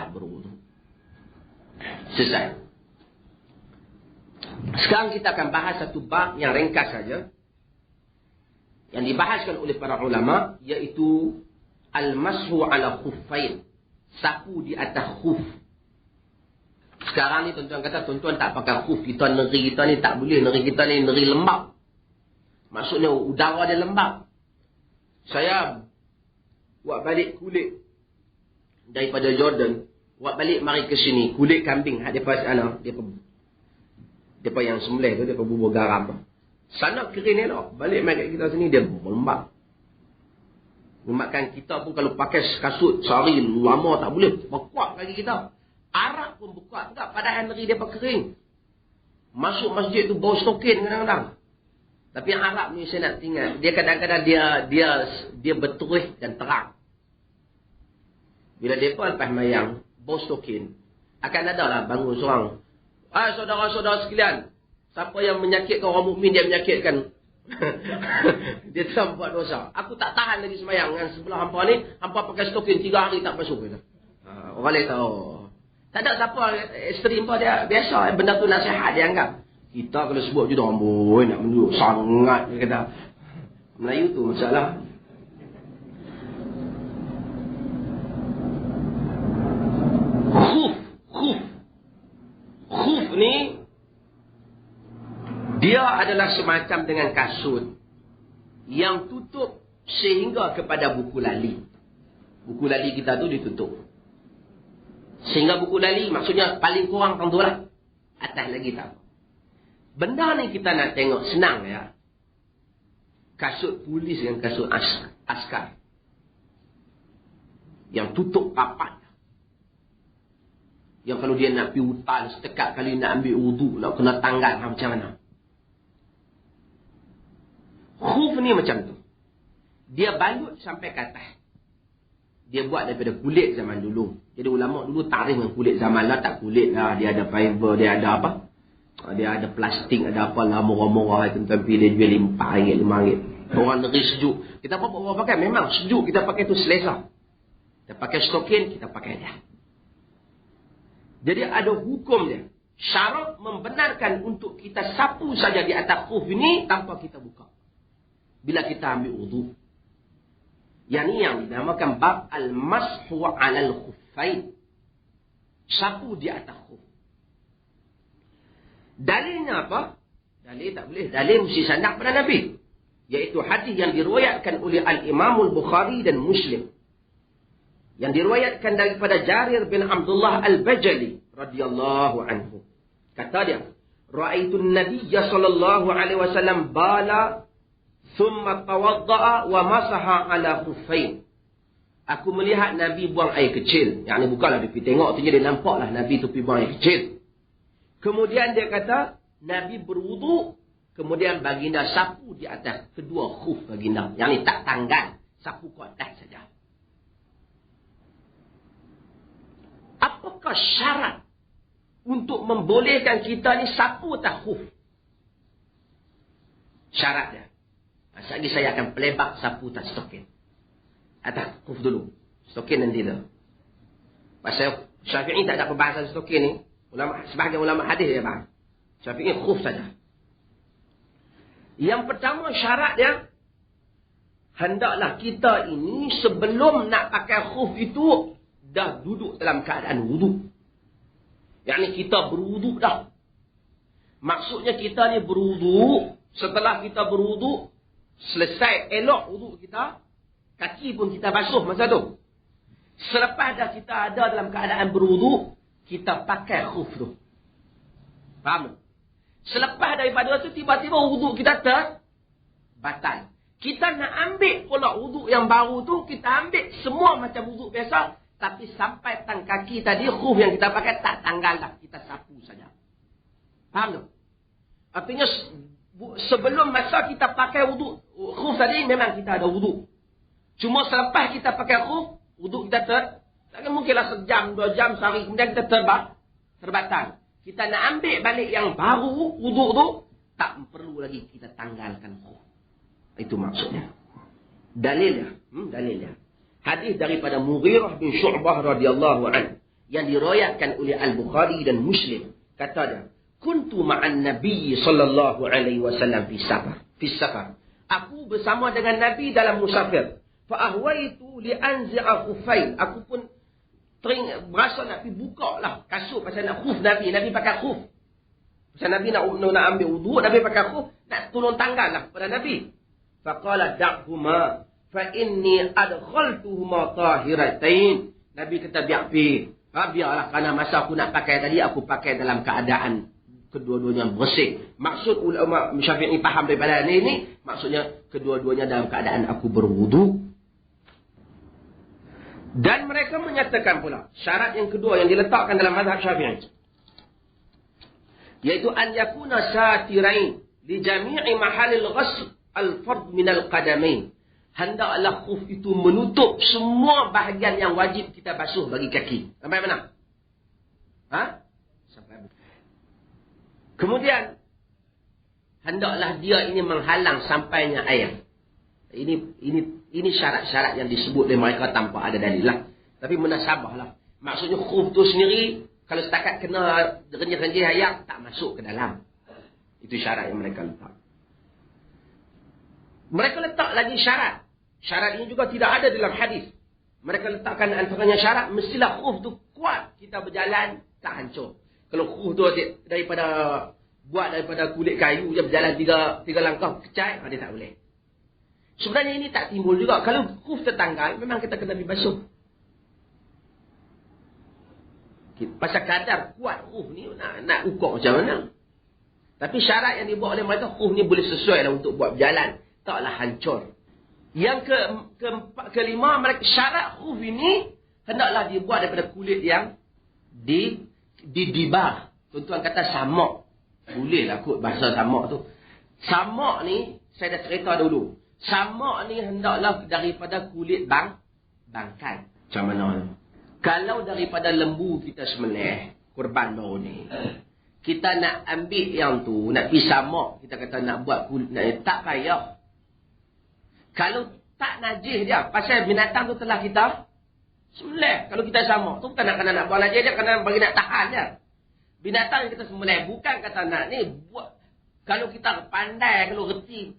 S1: berwudu. Selesai. Sekarang kita akan bahas satu bab yang ringkas saja, yang dibahaskan oleh para ulama, iaitu al-mashu ala khuffain, sapu di atas khuf. Sekarang ni tuan-tuan kata, tuan-tuan tak pakai khuf, negeri kita ni tak boleh, negeri kita ni negeri lembab. Maksudnya udara dia lembab. Saya buat balik kulit daripada Jordan, buat balik mari ke sini, kulit kambing hak depa sana, depa yang sembelih tu, depa bubur garam. Sana kering elok, balik mai kat kita sini dia lembab. Menyebabkan kita pun kalau pakai kasut sehari lama tak boleh, berkuat kaki kita. Arab pun berkuat juga, padahal negeri depa kering. Masuk masjid tu bau stokin kadang-kadang. Tapi yang Arab ni saya nak tinggal, dia kadang-kadang dia berterus dan terang. Bila depa lepas mayang bau stokin, akan ada lah bangun seorang, saudara-saudara sekalian, siapa yang menyakitkan orang mukmin dia menyakitkan. Dia telah buat dosa. Aku tak tahan lagi semayang dengan sebelah hampa ni, hampa pakai stokin 3 hari tak basuh. Orang lain tahu. Tak ada siapa, isteri hampa dia biasa, benda tu nasihat dia anggap. Kita kalau sebut je dah, amboi nak menunjuk sangat, dia kata. Melayu tu masalah. Khuf ni dia adalah semacam dengan kasut yang tutup sehingga kepada buku lali. Buku lali kita tu ditutup sehingga buku lali, maksudnya paling kurang tentulah, atas lagi tak apa. Benda ni kita nak tengok senang ya. Kasut polis dengan kasut askar yang tutup rapat, yang kalau dia nak pergi hutan, setiap kali nak ambil wudu, nak kena tanggal macam mana. Khuf ni macam tu. Dia balut sampai ke atas. Dia buat daripada kulit zaman dulu. Jadi ulama dulu tarikh dengan kulit zaman lah, tak kulit lah. Dia ada fiber, dia ada apa? Dia ada plastik, ada apa lah, murah-murah. Tuan-tuan pilih jual RM4, RM5. Orang negeri sejuk. Kita apa pakai? Memang sejuk kita pakai tu selesa. Kita pakai stokin, kita pakai dia. Jadi ada hukum dia. Syarat membenarkan untuk kita sapu saja di atas khuf ini tanpa kita buka. Bila kita ambil wudu. Yang ni yang dinamakan bab al-mashu 'alal khuffain. Sapu di atas khuf. Dalilnya apa? Dalil tak boleh. Dalil mesti sanad pada Nabi. Iaitu hadis yang diriwayatkan oleh Al-Imam Al-Bukhari dan Muslim. Yang diriwayatkan daripada Jarir bin Abdullah Al-Bajali radhiyallahu anhu. Kata dia, "Ra'aitu an-nabiyya sallallahu alaihi wasallam bala thumma tawadda'a wa masaha 'ala khuffain." Aku melihat Nabi buang air kecil. Yang ni bukanlah dia pergi tengok tu, jadi nampaklah Nabi tu pergi buang air kecil. Kemudian dia kata, Nabi berwudu, kemudian baginda sapu di atas kedua khuf baginda. Yang ni tak tanggal, sapu ke atas saja. apakah syarat untuk membolehkan kita ni sapu atas khuf? Syaratnya. Sekejap lagi saya akan pelebak sapu atas stokin. Atas khuf dulu. Stokin nanti tu. Pasal Syafi'i tak ada perbahasan stokin ni. Sebahagian ulama hadis dia faham. Syafi'i khuf saja. Yang pertama syarat dia, hendaklah kita ini sebelum nak pakai khuf itu dah duduk dalam keadaan wuduk. Yang ni kita berwuduk dah. Maksudnya kita ni berwuduk. Setelah kita berwuduk, selesai elok wuduk kita, kaki pun kita basuh masa tu. Selepas dah kita ada dalam keadaan berwuduk, kita pakai khuf tu. Faham? Selepas daripada tu, tiba-tiba wuduk kita terbatal. Kita nak ambil pula wuduk yang baru tu, kita ambil semua macam wuduk biasa. Tapi sampai tang kaki tadi, khuf yang kita pakai tak tanggal dah. Kita sapu saja. Faham tak? Artinya, sebelum masa kita pakai wuduk khuf tadi, memang kita ada wuduk. Cuma selepas kita pakai khuf, wuduk kita takkan mungkinlah sejam, 2 jam, sehari, kemudian kita terbatal. Kita nak ambil balik yang baru, wuduk tu, tak perlu lagi kita tanggalkan khuf. Itu maksudnya. Dalilnya. Dalilnya. Hadis daripada Mughirah bin Syu'bah radhiyallahu anhu yang diriwayatkan oleh Al-Bukhari dan Muslim. Kata dia, "Kuntu ma'an Nabi sallallahu alaihi wasallam fi safar." Aku bersama dengan Nabi dalam musafir. Fa ahwaitu li anzi'a khuffain. Aku pun berasa nak pergi buka lah kasut pasal nak khuf Nabi. Nabi pakai khuf. Pasal Nabi nak ambil wuduk, Nabi pakai khuf, nak tolong tanggal lah kepada Nabi. Faqala da'huma fa inni adkhaltuhuma tahiratain. Nabi kata biarlah kerana masa aku nak pakai tadi, aku pakai dalam keadaan kedua-duanya bersih. Maksud ulama Syafi'i faham daripada ini, maksudnya kedua-duanya dalam keadaan aku berwuduk. Dan mereka menyatakan pula syarat yang kedua yang diletakkan dalam mazhab Syafi'i, iaitu an yakuna satirain li jami'i mahallil ghasl al-fard min al-qadamain. Hendaklah khuf itu menutup semua bahagian yang wajib kita basuh bagi kaki. Sampai mana? Sampai. Kemudian hendaklah dia ini menghalang sampainya air. Ini syarat-syarat yang disebut oleh mereka tanpa ada dalil lah. Tapi munasabah lah. Maksudnya khuf tu sendiri, kalau setakat kena renjih-renjih air, tak masuk ke dalam. Itu syarat yang mereka letak. Mereka letak lagi syarat. Syarat ini juga tidak ada dalam hadis. Mereka letakkan antaranya syarat, mestilah khuf tu kuat. Kita berjalan, tak hancur. Kalau khuf tu buat daripada kulit kayu, dia berjalan tiga langkah, kecai, dia tak boleh. Sebenarnya ini tak timbul juga. Kalau khuf tertanggal, memang kita kena dibasuh. Pasal kadar kuat khuf ni, nak ukur macam mana. Tapi syarat yang dibuat oleh mereka, khuf ni boleh sesuai lah untuk buat berjalan. Taklah hancur. Yang kelima, mereka syarat khuf ini hendaklah dibuat daripada kulit yang didibar. Tuan-tuan kata samak. Bolehlah kot bahasa samak tu. Samak ni, saya dah cerita dulu. Samak ni hendaklah daripada kulit bangkai. Macam mana? Kalau daripada lembu kita sembelih, kurban baru ni, kita nak ambil yang tu, nak pergi samak, kita kata nak buat kulit, tak payah. Kalau tak najis dia, pasal binatang tu telah kita sembelih. Kalau kita samak tu bukan nak buat najis dia, kerana bagi nak tahan dia. Binatang yang kita sembelih, bukan kata nak ni buat. Kalau kita pandai, kalau reti,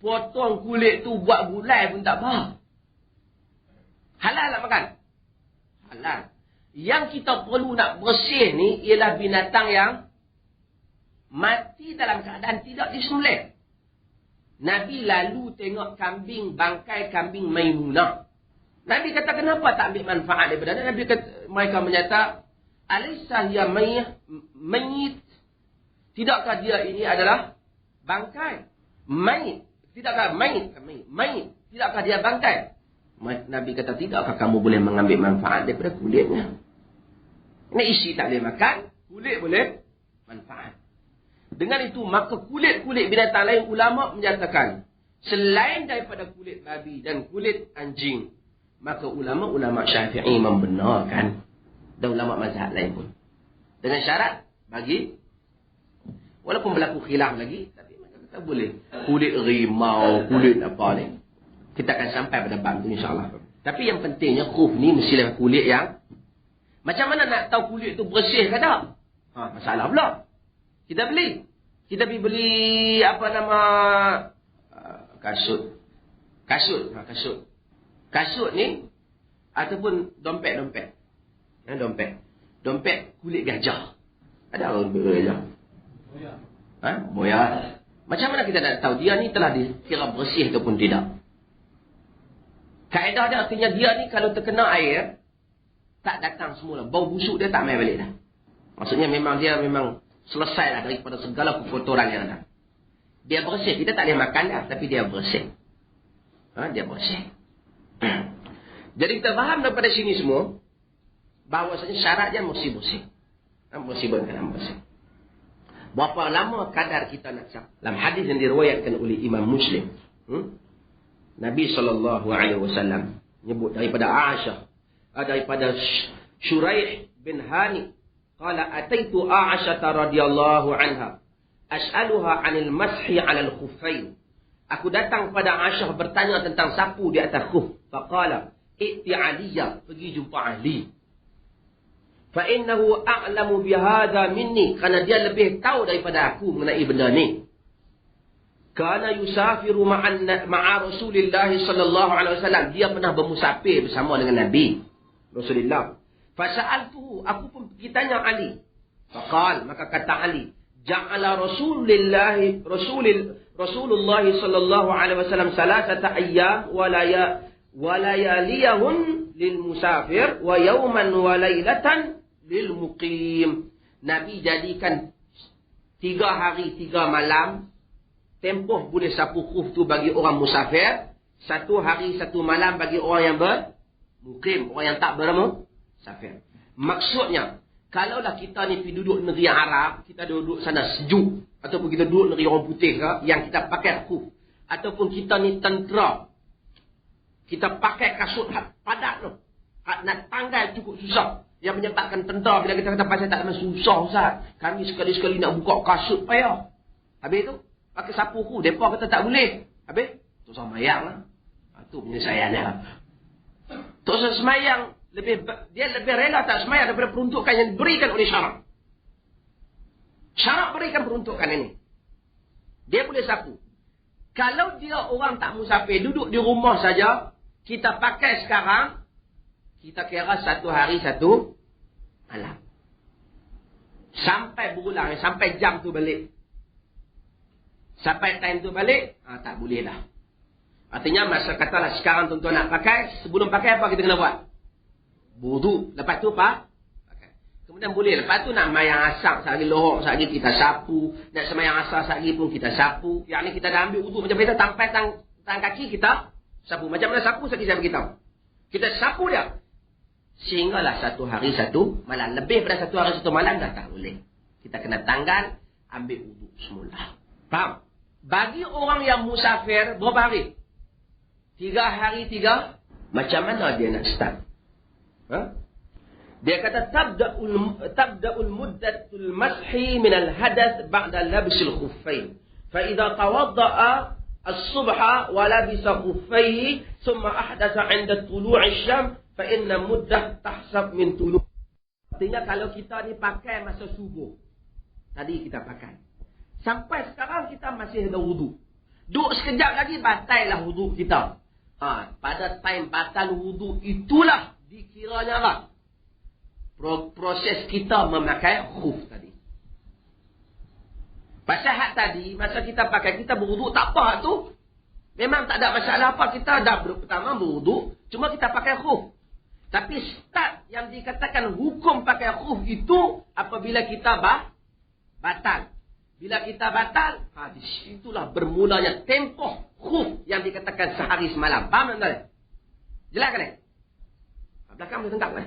S1: potong kulit tu buat gulai pun tak apa. Halal nak makan? Halal. Yang kita perlu nak bersih ni ialah binatang yang mati dalam keadaan tidak disembelih. Nabi lalu tengok bangkai kambing Maimunah. Nabi kata, kenapa tak ambil manfaat daripada dia? Nabi kata, mereka menyata, alaysa hiya mayyit? Tidakkah dia ini adalah bangkai? Mayyit. Tidakkah mayyit? Tidakkah dia bangkai? Nabi kata, tidakkah kamu boleh mengambil manfaat daripada kulitnya? Ini isi tak boleh makan, kulit boleh manfaat. Dengan itu, maka kulit-kulit binatang lain, ulama menyatakan, selain daripada kulit babi dan kulit anjing, maka ulama-ulama Syafi'i membenarkan dan ulama mazhab lain pun. Dengan syarat bagi, walaupun berlaku khilaf lagi, tapi kita boleh kulit rimau, kulit apa ni. Kita akan sampai pada bab tu insya-Allah. Tapi yang pentingnya khuf ni mestilah kulit yang, macam mana nak tahu kulit tu bersih ke tak? Masalah pula. Kita beli. Kita pergi beli apa nama kasut. Kasut ni ataupun dompet. Dompet kulit gajah. Ada orang kulit gajah? Boya. Macam mana kita nak tahu dia ni telah dikira bersih ataupun tidak? Kaedah dia artinya dia ni kalau terkena air tak datang semula. Bau busuk dia tak main balik dah. Maksudnya memang dia selesai lah daripada segala kekotoran yang ada. Dia bersih. Kita tak boleh makan dah. Tapi dia bersih. Dia bersih. Jadi kita faham daripada sini semua, bahawasanya syaratnya mesti bersih. Mesti bersih. Berapa lama kadar kita nak cap? Dalam hadis yang diriwayatkan oleh Imam Muslim, Nabi SAW menyebut daripada Aisyah, daripada Shuraih bin Hani, qala ataitu Aisyah radhiyallahu anha as'aluha 'anil mashi 'alal khuffain. Aku datang kepada Aisyah bertanya tentang sapu di atas khuf. Faqala i'ti 'Aliyya, pergi jumpa Ali. Fa innahu a'lamu bihadza minni, kerana dia lebih tahu daripada aku mengenai benda ni. Kana yusafiru ma'a Rasulillah sallallahu alaihi wasallam, dia pernah bermusafir bersama dengan Nabi Rasulullah. Fasa'altuhu, aku pun pergi tanya Ali. Faqal, maka kata Ali, ja'ala Rasulullah sallallahu alaihi wasallam salasata ayyam wa layaliyahun lil musafir wa yawman wa lailatan lil muqim. Nabi jadikan 3 hari 3 malam tempoh boleh sapu khuf tu bagi orang musafir, 1 hari 1 malam bagi orang yang bermukim, orang yang tak bermusafir. Maksudnya, kalaulah kita ni pergi duduk negeri Arab, kita duduk sana sejuk, ataupun kita duduk negeri orang putih ke, yang kita pakai khuf, ataupun kita ni tentera, kita pakai kasut padat tu, nak tanggal cukup susah, yang menyebabkan tentera bila kita kata pasal tak ada susah Ustaz, kami sekali-sekali nak buka kasut payah. Habis tu pakai sapu khuf, depa kata tak boleh. Habis tu sembahyang lah. Tu penyelesaian dia. Tu sembahyang dia lebih rela tak sembahyang daripada peruntukan yang diberikan oleh syarak. Syarak berikan peruntukan ini. Dia boleh sapu. Kalau dia orang tak musafir, duduk di rumah saja, kita pakai sekarang, kita kira 1 hari 1 malam. Sampai berulang, sampai jam tu balik. Sampai time tu balik, tak boleh dah. Artinya masa katalah sekarang tuan-tuan nak pakai, sebelum pakai apa kita kena buat? Wudu. Lepas tu apa? Pakai. Kemudian boleh. Lepas tu nak mayang asar sehari lohok, sehari kita sapu. Nak semayang asar sehari pun kita sapu. Yang ni kita dah ambil wudu. Macam kita tampai tangan kaki kita sapu. Macam mana sapu? Saya beritahu. Kita sapu dia. Sehinggalah 1 hari 1 malam. Lebih pada 1 hari 1 malam dah tak boleh. Kita kena tanggal, ambil wudu semula. Faham? Bagi orang yang musafir, berapa hari? 3 hari 3. Macam mana dia nak start? Dia kata tabda'ul muddatul mashi min al-hadath ba'da labsil khuffain. Fa idza tawadda'a as-subha wa labisa khuffaihi thumma ahdatha 'inda tulu'i syam fa inna muddah tahsab min tulu'. Artinya kalau kita ni pakai masa subuh. Tadi kita pakai. Sampai sekarang kita masih ada wudu. Duk sekejap lagi batallah wudu kita. Pada time batal wudu itulah dikiranya lah proses kita memakai khuf tadi. Pasal hak tadi, masa kita pakai, kita berwudu tak apa tu. Memang tak ada masalah apa. Kita dah pertama berwudu, cuma kita pakai khuf. Tapi start yang dikatakan hukum pakai khuf itu apabila kita batal. Bila kita batal, di situlah bermulanya tempoh khuf yang dikatakan sehari semalam. Faham tak? Jelas kan? Belakang boleh tengok kan?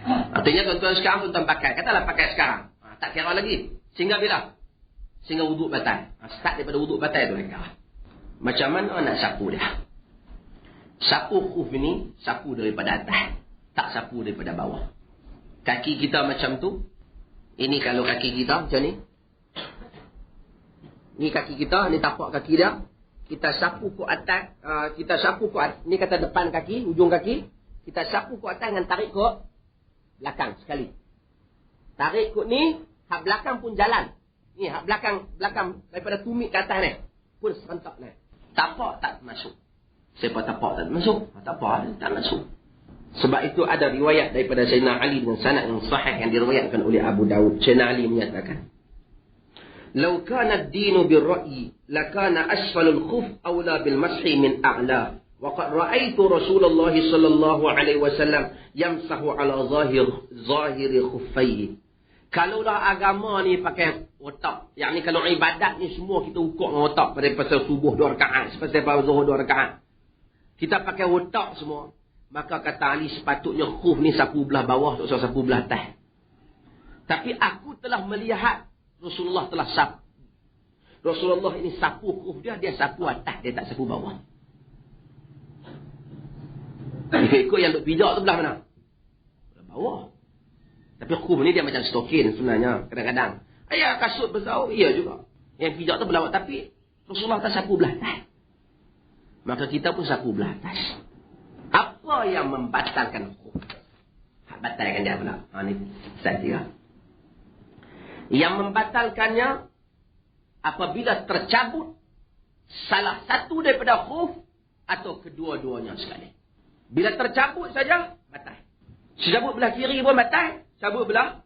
S1: Artinya tuan-tuan sekarang tuan-tuan pakai. Katalah pakai sekarang. Tak kira lagi. Sehingga bila? Sehingga wuduk batal. Start daripada wuduk batal itu kira. Macam mana nak sapu dia? Sapu khuf ini, sapu daripada atas. Tak sapu daripada bawah. Kaki kita macam tu. Ini kalau kaki kita macam ni. Ni kaki kita, ni tapak kaki dia. Kita sapu ke atas, ni kata depan kaki, ujung kaki. Kita sapu ke atas dengan tarik ke belakang sekali. Tarik ke ni, hak belakang pun jalan. Ni hak belakang daripada tumit ke atas ni pun serentak ni. Tapak tak masuk. Siapa tapak tak masuk? Tapak tak masuk. Sebab itu ada riwayat daripada Sayyidina Ali dengan sanad yang sahih yang diriwayatkan oleh Abu Dawud. Sayyidina Ali menyatakan, "Law kana ad-dinu bir-ra'yi, lakana asfalul khuf awla bil mashi min a'la. Wa qad ra'aytu Rasulullah sallallahu alaihi wasallam yamsahu ala zahiri khuffaihi." Kalaulah agama ni pakai otak, yakni kalau ibadat ni semua kita ukur dengan otak, pada pasal subuh 2 rakaat, pasal zuhur 2 rakaat. Kita pakai otak semua. Maka kata Ali, sepatutnya khuf ni sapu belah bawah, tak usah sapu belah atas. Tapi aku telah melihat Rasulullah telah sapu. Rasulullah ini sapu khuf dia sapu atas, dia tak sapu bawah. Ikut yang duk pijak tu belah mana? Belah bawah. Tapi khuf ni dia macam stokin sebenarnya, kadang-kadang. Ayah kasut besar, iya juga. Yang pijak tu belah bawah, tapi Rasulullah tak sapu belah atas. Maka kita pun sapu belah atas. Apa yang membatalkan khuf? Batalkan dia pula. Ini saya kira. Yang membatalkannya apabila tercabut salah satu daripada khuf atau kedua-duanya sekali. Bila tercabut saja, batal. Cabut belah kiri pun batal, cabut belah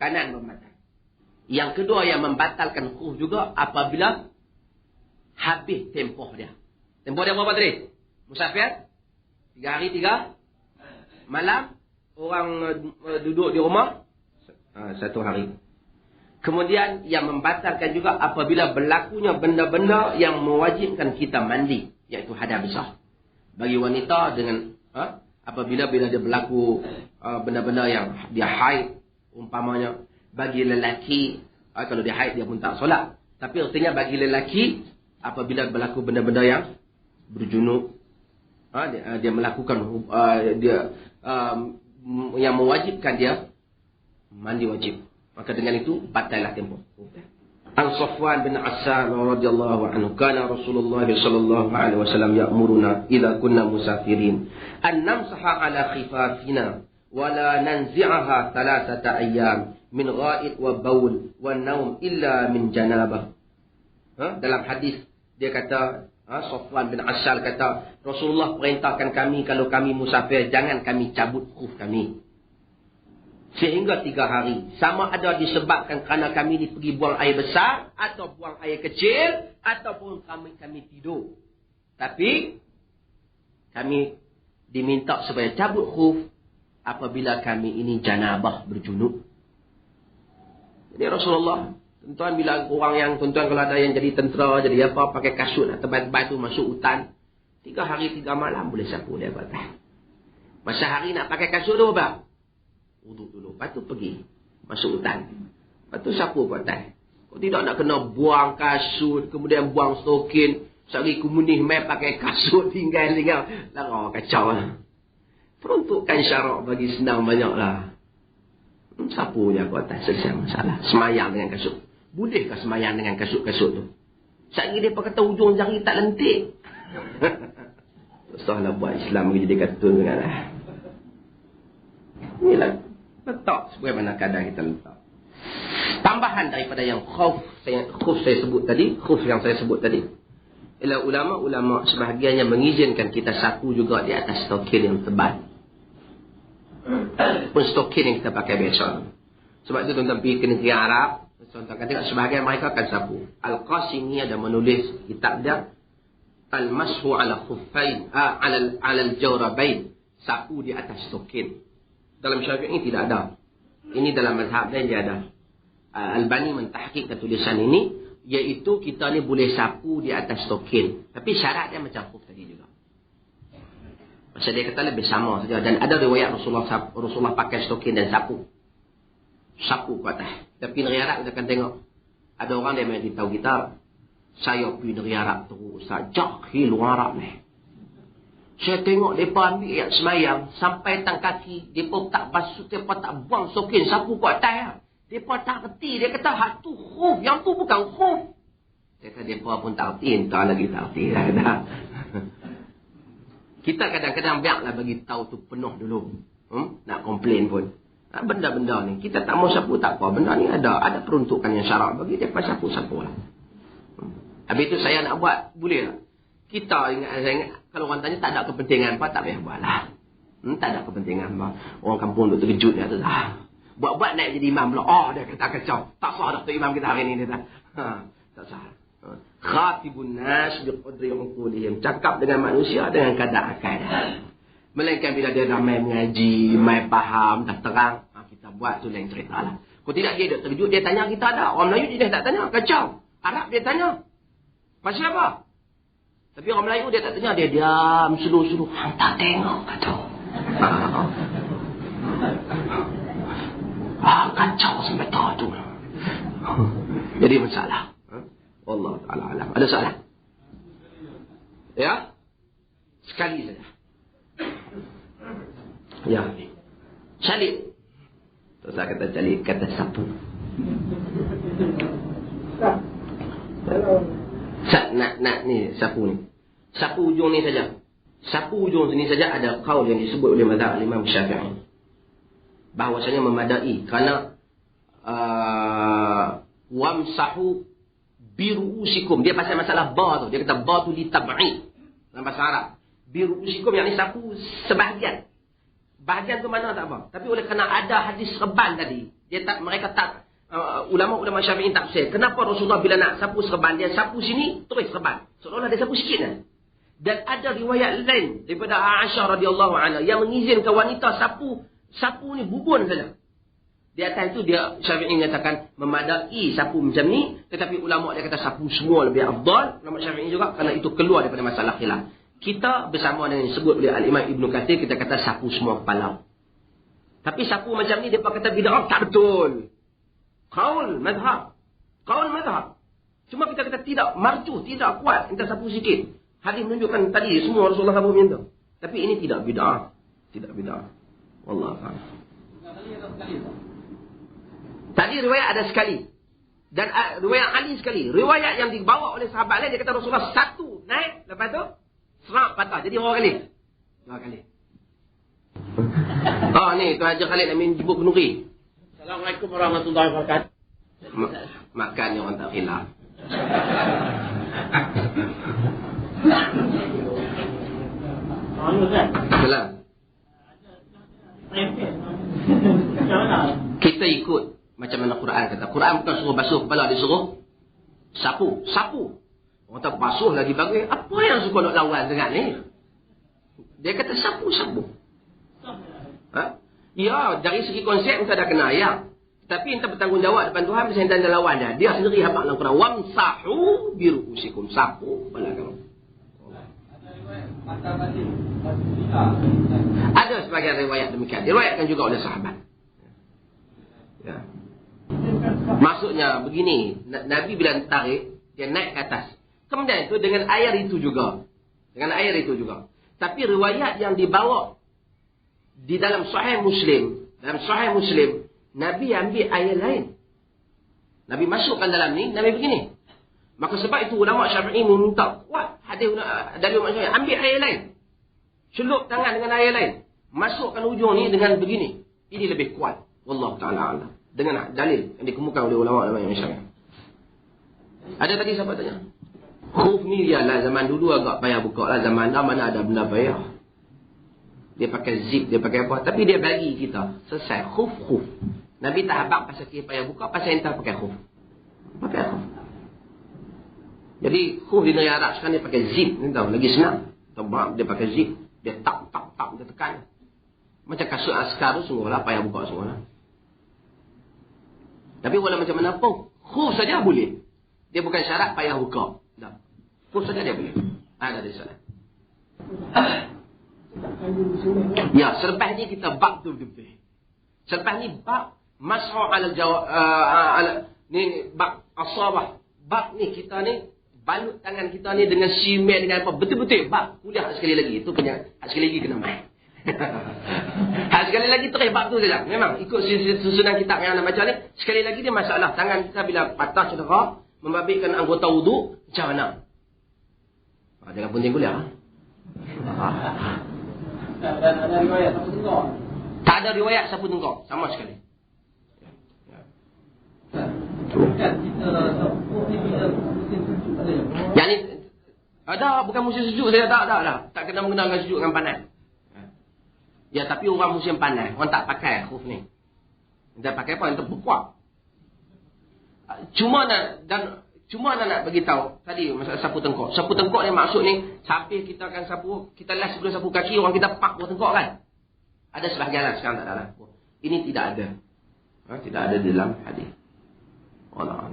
S1: kanan pun batal. Yang kedua yang membatalkan khuf juga apabila habis tempoh dia. Tempoh dia berapa tadi? Musafir? 3 hari 3 malam. Orang duduk di rumah 1 hari. Kemudian yang membatalkan juga apabila berlakunya benda-benda yang mewajibkan kita mandi, iaitu hadas besar. Bagi wanita dengan apabila dia berlaku benda-benda yang dia haid, umpamanya. Bagi lelaki, kalau dia haid dia pun tak solat. Tapi artinya bagi lelaki apabila berlaku benda-benda yang berjunub, dia melakukan yang mewajibkan dia mandi wajib, maka dengan itu batallah tempoh. An Safwan bin Asal radhiyallahu anhu, kana Rasulullah sallallahu alaihi wasallam ya'muruna idza kunna musafirin an namsaha ala khifafina wa la nanzi'aha 3 ayyam min gha'id wa baul wa naum illa min janabah. Dalam hadis dia kata, Safwan bin Asal kata, Rasulullah perintahkan kami kalau kami musafir, jangan kami cabut khuf kami sehingga 3 hari. Sama ada disebabkan kerana kami ni pergi buang air besar, atau buang air kecil, ataupun kami tidur. Tapi kami diminta supaya cabut khuf apabila kami ini janabah, berjunub. Jadi Rasulullah, tuan-tuan, bila orang yang, tuan-tuan kalau ada yang jadi tentera, jadi apa, pakai kasut atau tebal-tebal tu masuk hutan, 3 hari 3 malam boleh sapu dia batas. Masa hari nak pakai kasut tu apa? Wuduk dulu, lepas tu pergi masuk hutan, lepas tu sapu batas. Kau tidak nak kena buang kasut, kemudian buang stokin, sehari kemudian main pakai kasut, tinggal larang, kacau lah. Peruntukkan syarak bagi senang banyaklah. Sapu je aku atas, selesai masalah. Semayang dengan kasut. Bolehkah semayang dengan kasut-kasut tu? Sehari dia kata ujung jari tak lentik. Susahlah buat Islam bagi jadi kartun dengan lah. Inilah letak sebagaimana kadang kita letak. Tambahan daripada yang khuf saya sebut tadi, khuf yang saya sebut tadi, ialah ulama-ulama sebahagiannya mengizinkan kita sapu juga di atas stokin yang tebal. Pun stokin yang kita pakai biasa. Sebab itu tuan-tuan pergi ke negeri Arab, tuan-tuan kan tengok sebahagian mereka akan sapu. Al-Qasimi ada menulis kitab dia, Al-Mashu ala khuffain, ala al-jawrabain, sapu di atas stokin. Dalam Syafi'i tidak ada. Ini dalam mazhab lain dia ada. Al-Albani mentahqiqkan tulisan ini, iaitu kita ni boleh sapu di atas stokin. Tapi syarat dia macam khuf tadi juga. Maksud dia kata lebih sama saja. Dan ada riwayat Rasulullah pakai stokin dan sapu. Sapu ke atas. Tapi negeri Arab kita akan tengok, ada orang dia memang beritahu kita, saya pergi negeri Arab terus, Ustaz, jahil orang Arab ni. Saya tengok mereka ambil yang semayang sampai tang kaki. Mereka tak basuh, mereka tak buang sokin sapu kat atas. Mereka tak reti. Dia kata, hak tu khuf. Yang tu bukan khuf. Saya kata, mereka pun tak reti. Entah lagi tak reti. Kita kadang-kadang biarlah bagi tahu tu penuh dulu. Nak komplain pun. Benda-benda ni. Kita tak mau sapu tak apa. Benda ni ada peruntukan yang syarak bagi dia sapu-sapu lah. Habis tu saya nak buat, boleh tak? Saya ingat, kalau orang tanya tak ada kepentingan apa, tak payah buat lah. Tak ada kepentingan apa. Orang kampung tu terkejut dia tu lah. Buat-buat naik jadi imam pula. Oh, dia kata kacau. Tak sah dah tu imam kita hari ni. Dia tak sah. Khatibun nas biqadri uqulihim. Cakap dengan manusia dengan kadar akal. Melainkan bila dia dah main mengaji, main faham, dah terang, kita buat tu lain cerita lah. Kalau tidak dia terkejut, dia tanya kita ada. Orang Melayu dia tak tanya, kacau. Arab dia tanya. Pasal apa? Tapi orang Melayu dia tak tanya, dia diam, suluh-suluh. Hang tak tengok, kacau. Kacau sampai tahu tu. Jadi masalah. Allah Ta'ala alam. Ada soalan? Ya? Sekali saja. Ya. Salib. Terus saya kata salib, kata sapu. Nak ni sapu ni. Sapu ujung ni saja. Sapu ujung sini saja ada qaul yang disebut oleh mazhab Imam Syafi'i. Bahawasanya memadai kerana wamsahu biruusikum. Dia pasal masalah ba tu. Dia kata ba tu ditab'i dalam bahasa Arab. Biruusikum yang ni sapu sebahagian. Bahagian tu mana tak apa. Tapi oleh kerana ada hadis serban tadi, mereka tak ulama-ulama Syafi'i tak say. Kenapa Rasulullah bila nak sapu serban, dia sapu sini, terus serban. Seolah-olah dia sapu sikit kan. Dan ada riwayat lain daripada Aisyah radhiyallahu anha yang mengizinkan wanita sapu ni bubun saja. Di atas itu dia Syafi'i mengatakan memadai sapu macam ni, tetapi ulama dia kata sapu semua lebih afdal. Ulama Syafi'i juga kerana itu keluar daripada masalah khilaf. Kita bersama dengan yang disebut oleh Al-Imam Ibn Kathir, kita kata sapu semua kepala. Tapi sapu macam ni dia kata bid'ah, tak betul. Qaul mazhab. Cuma kita kata tidak marjuh, tidak kuat, kita sapu sikit. Hadis menunjukkan tadi semua Rasulullah sapu macam tu. Tapi ini tidak bid'ah. Tidak bid'ah. Wallahu a'lam. Tadi riwayat ada sekali. Dan riwayat Ali sekali. Riwayat yang dibawa oleh sahabat lain, dia kata Rasulullah satu naik, lepas tu serak patah. Jadi dua kali. Ni Tuan Haji Khalid Amin Jibuk Nuri.
S2: Assalamualaikum warahmatullahi wabarakatuh.
S1: Makan ni orang tak khilaf. Salam. Kita ikut macam mana Quran kata. Quran bukan suruh basuh kepala, dia suruh sapu. Orang tak basuh lagi bagus. Apa yang suka nak lawan dengan ni? Dia kata sapu. Ya, dari segi konsep kita dah kena ayat. Tapi kita bertanggungjawab depan Tuhan, bisa kita lawan dia. Dia sendiri habaq dalam Quran. Wamsahu biruusikum. Sapu kepala kamu. Ada sebagian riwayat demikian. Diriwayatkan juga oleh sahabat. Ya. Maksudnya begini, Nabi bila tarik, dia naik ke atas. Kemudian itu dengan air itu juga. Tapi riwayat yang dibawa di dalam Sahih Muslim, Nabi ambil air lain. Nabi masukkan dalam ni, Nabi begini. Maka sebab itu ulama Syafi'i minta kuat hadis dari ulama Syafi'i, ambil air lain. Celup tangan dengan air lain. Masukkan ujung ni dengan begini. Ini lebih kuat. Wallahu ta'ala a'lam. Dengan dalil yang dikemukakan oleh ulama Syafi'i. Ada tadi siapa tanya? Khuf ni ialah zaman dulu agak payah buka lah. Zaman dah mana ada benda payah. Dia pakai zip, dia pakai apa. Tapi dia bagi kita. Selesai. Khuf. Nabi tak habaq pasal kita payah buka. Pasal entah pakai khuf. Jadi khuf di negara Arab sekarang dia pakai zip. Ni tahu. Lagi senang. Dia pakai zip. Dia tap. Dia tekan. Macam kasut askar tu sungguhlah payah buka semua lah. Tapi walau macam mana pun, khuf saja boleh. Dia bukan syarat payah buka. Tak. Khuf saja dia boleh. Ada salah. Ya, selepas ni kita bab tu lebih. Selepas ni bab mas'u ala ni bab asabah. Bab ni kita ni balut tangan kita ni dengan simen, dengan apa, betul-betul bab kuliah sekali lagi. Itu kena, sekali lagi kena main. Sekali lagi tu bab tu saja. Memang ikut susunan kitab yang nak baca ni, sekali lagi dia masalah tangan kita bila patah cedera, membabitkan anggota wuduk, macam mana? Jangan penting kuliah.
S2: Ada riwayat siapa tengok?
S1: Tak ada riwayat siapa tengok, sama sekali. Yang ni ada, bukan musim sejuk saya tak kena menggunakan sejuk dengan panas. Ya, tapi orang musim panas, orang tak pakai khuf ni. Dia pakai apa? Yang terbukuak. Cuma nak bagi tahu tadi masalah sapu tengkok. Sapu tengkok ni maksud ni sampai kita akan sapu, kita las sebelum sapu kaki, orang kita pak buat tengkok kan. Ada sebahagian lah, sekarang tak ada lah. Ini tidak ada. Tidak ada di dalam hadis. Allah.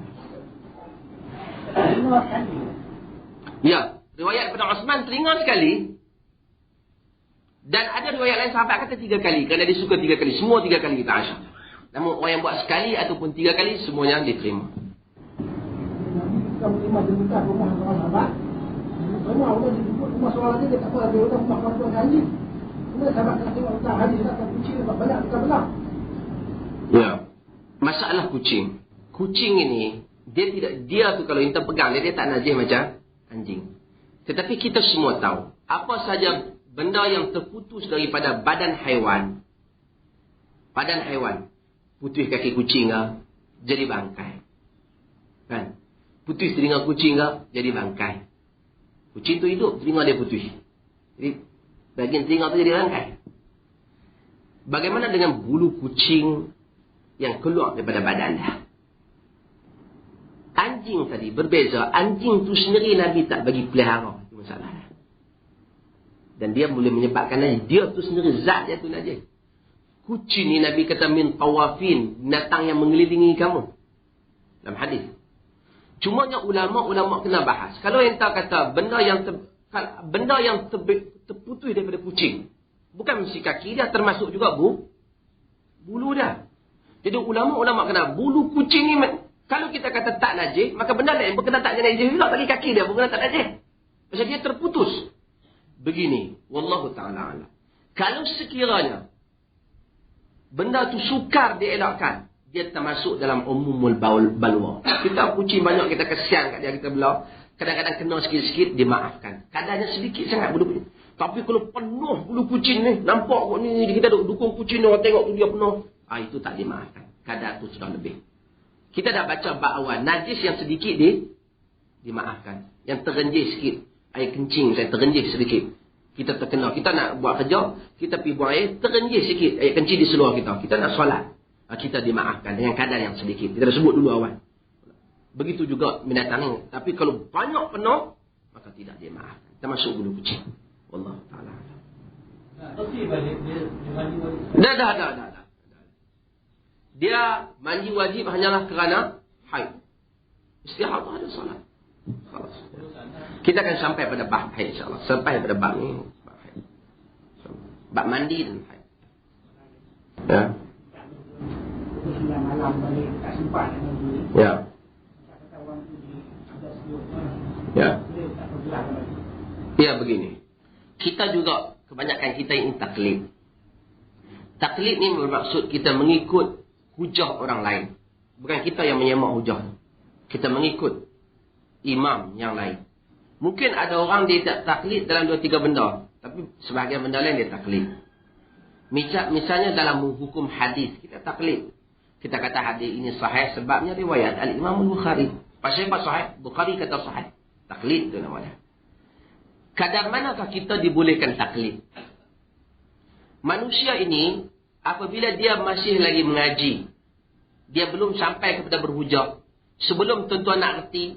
S1: Ya, riwayat daripada Osman teringat sekali. Dan ada riwayat lain sahabat kata 3 kali. Kerana dia suka 3 kali. Semua 3 kali kita asyik. Namun orang yang buat sekali ataupun 3 kali, semuanya diterima.
S3: Rumah dibuka rumah sahabat. Rumah orang dijemput rumah seorang dia tak apa, dia orang rumah tuan haji. Kemudian sahabat nak tengok tentang haji, nak kucing dapat banyak kita belah.
S1: Ya. Masalah kucing. Kucing ini dia tu kalau kita pegang dia tak najis macam anjing. Tetapi kita semua tahu apa saja benda yang terputus daripada badan haiwan. Badan haiwan. Putus kaki kucing ke, jadi bangkai. Kan? Putus telinga kucing ke, jadi bangkai. Kucing tu hidup, telinga dia putus. Jadi, bahagian telinga tu jadi bangkai. Bagaimana dengan bulu kucing yang keluar daripada badan dia? Anjing tadi berbeza. Anjing tu sendiri Nabi tak bagi pelihara. Itu masalah. Dan dia boleh menyebabkan najis. Dia tu sendiri, zat dia tu najis. Kucing ni Nabi kata min tawafin, binatang yang mengelilingi kamu. Dalam hadis. Cumanya ulama' kena bahas. Kalau yang tak kata benda yang terputus daripada kucing, bukan mesti kaki dia, termasuk juga bulu dia. Jadi ulama' kena bulu kucing ni, kalau kita kata tak najis, maka benda lain berkena tak najis juga, bagi kaki dia berkena tak najis. Pasal dia terputus. Begini, wallahu ta'ala alam. Kalau sekiranya benda tu sukar dielakkan, dia termasuk dalam umumul balwa. Kita kucing banyak, kita kesian kat dia, kita belah. Kadang-kadang kena sikit-sikit, dimaafkan. Kadarnya sedikit sangat bulu kucing. Tapi kalau penuh bulu kucing ni, nampak kok ni, kita dukung kucing ni, orang tengok tu dia penuh. Itu tak dimaafkan. Kadar tu sudah lebih. Kita dah baca bab awal, najis yang sedikit dimaafkan. Yang terenjih sikit, air kencing saya terenjih sedikit. Kita terkena, kita nak buat kerja, kita pergi buang air, terenjih sikit air kencing di seluar kita. Kita nak solat, kita dimaafkan dengan kadar yang sedikit. Kita dah sebut dulu awal. Begitu juga binatang ni. Tapi kalau banyak penuh, maka tidak dimaafkan. Termasuk bulu kucing. Wallahu ta'ala. Dah. Dia mandi wajib hanyalah kerana haid. Istihadah ada salat. Kita akan sampai pada bab haid insyaAllah. Sampai pada bab ni, bab haid. Bab mandi dan haid. Ya. Ya. Ya. Ya, begini. Kita juga, kebanyakan kita ini taklid. Taklid ni bermaksud kita mengikut hujah orang lain. Bukan kita yang menyemak hujah. Kita mengikut imam yang lain. Mungkin ada orang dia tak taklid dalam 2-3 benda. Tapi sebahagian benda lain dia taklid. Misalnya dalam hukum hadis, kita taklid. Kita kata hadis ini sahih sebabnya riwayat Al-Imam Al-Bukhari. Pasal apa sahih? Bukhari kata sahih. Taklid itu namanya. Kadar manakah kita dibolehkan taklid? Manusia ini, apabila dia masih lagi mengaji, dia belum sampai kepada berhujah. Sebelum tuan-tuan nak reti,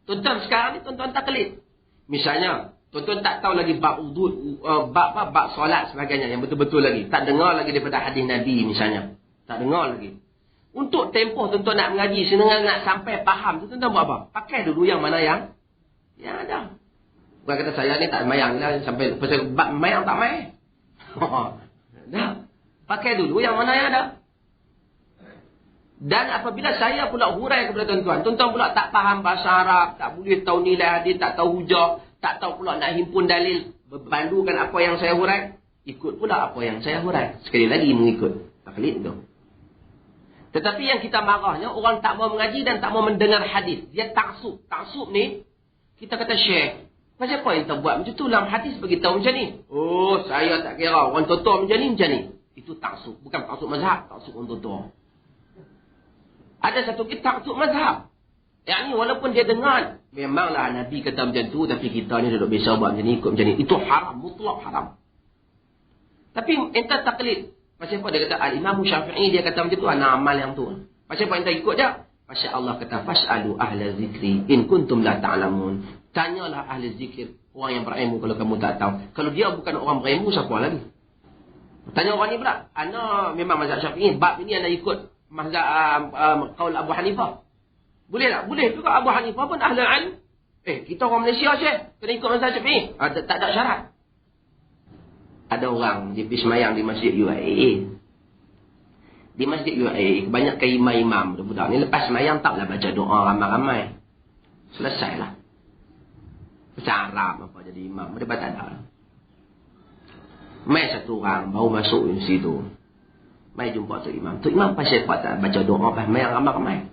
S1: tuan-tuan sekarang ni tuan-tuan taklid. Misalnya, tuan-tuan tak tahu lagi bab wudhu, bab solat sebagainya yang betul-betul lagi. Tak dengar lagi daripada hadis Nabi misalnya. Tak dengar lagi. Untuk tempoh tuan-tuan nak mengaji, senang nak sampai faham, tuan-tuan buat apa? Pakai dulu yang mana yang ada. Bukan kata saya ni tak mayang lah, sampai pasal bab mayang tak main. Dah. Pakai dulu yang mana yang ada. Dan apabila saya pula hurai kepada tuan-tuan, tuan-tuan pula tak faham bahasa Arab, tak boleh tahu nilai hadis, tak tahu hujah, tak tahu pula nak himpun dalil, berpandukan apa yang saya hurai, ikut pula apa yang saya hurai. Sekali lagi mengikut taklid tu. Tetapi yang kita marahnya, orang tak mau mengaji dan tak mau mendengar hadis. Dia taksub. Taksub ni, kita kata syekh, macam apa yang kita buat macam tu? Dalam hadis beritahu macam ni. Oh, saya tak kira. Orang tua-tua macam ni, macam ni. Itu taksub. Bukan taksub mazhab, taksub orang tua-tua. Ada satu kita taksub mazhab. Yang ni walaupun dia dengar, memanglah Nabi kata macam tu, tapi kita ni duduk biasa buat macam ni, ikut macam ni. Itu haram, mutlak haram. Tapi entah taklid. Pasal apa dia kata, Al-Imam Syafi'i dia kata macam tu, anak amal yang tu. Pasal apa entah ikut dia? Pasal Allah kata, Fas'alu ahla zikri, in kuntum la ta'lamun. Tanyalah ahli zikir, orang yang berilmu kalau kamu tak tahu. Kalau dia bukan orang berilmu, siapa lagi? Tanya orang ni pula, anak memang mazhab Syafi'i, bab ini anak ikut mazhab qaul Abu Hanifah. Boleh tak? Boleh juga. Abu Hanifah pun ahli ilmu. Kita orang Malaysia je, kena ikut mazhab Syafi'i. Tak ada syarat. Ada orang dia pergi semayang di Masjid UIA. Di Masjid UIA, kebanyakan imam-imam budak ni lepas semayang taklah baca doa ramai-ramai. Selesailah. Baca Arab apa jadi imam. Dia tak ada. Mai satu orang baru masuk di situ. Mai jumpa tu imam. Tu imam pasal apa tak baca doa pas semayang ramai-ramai.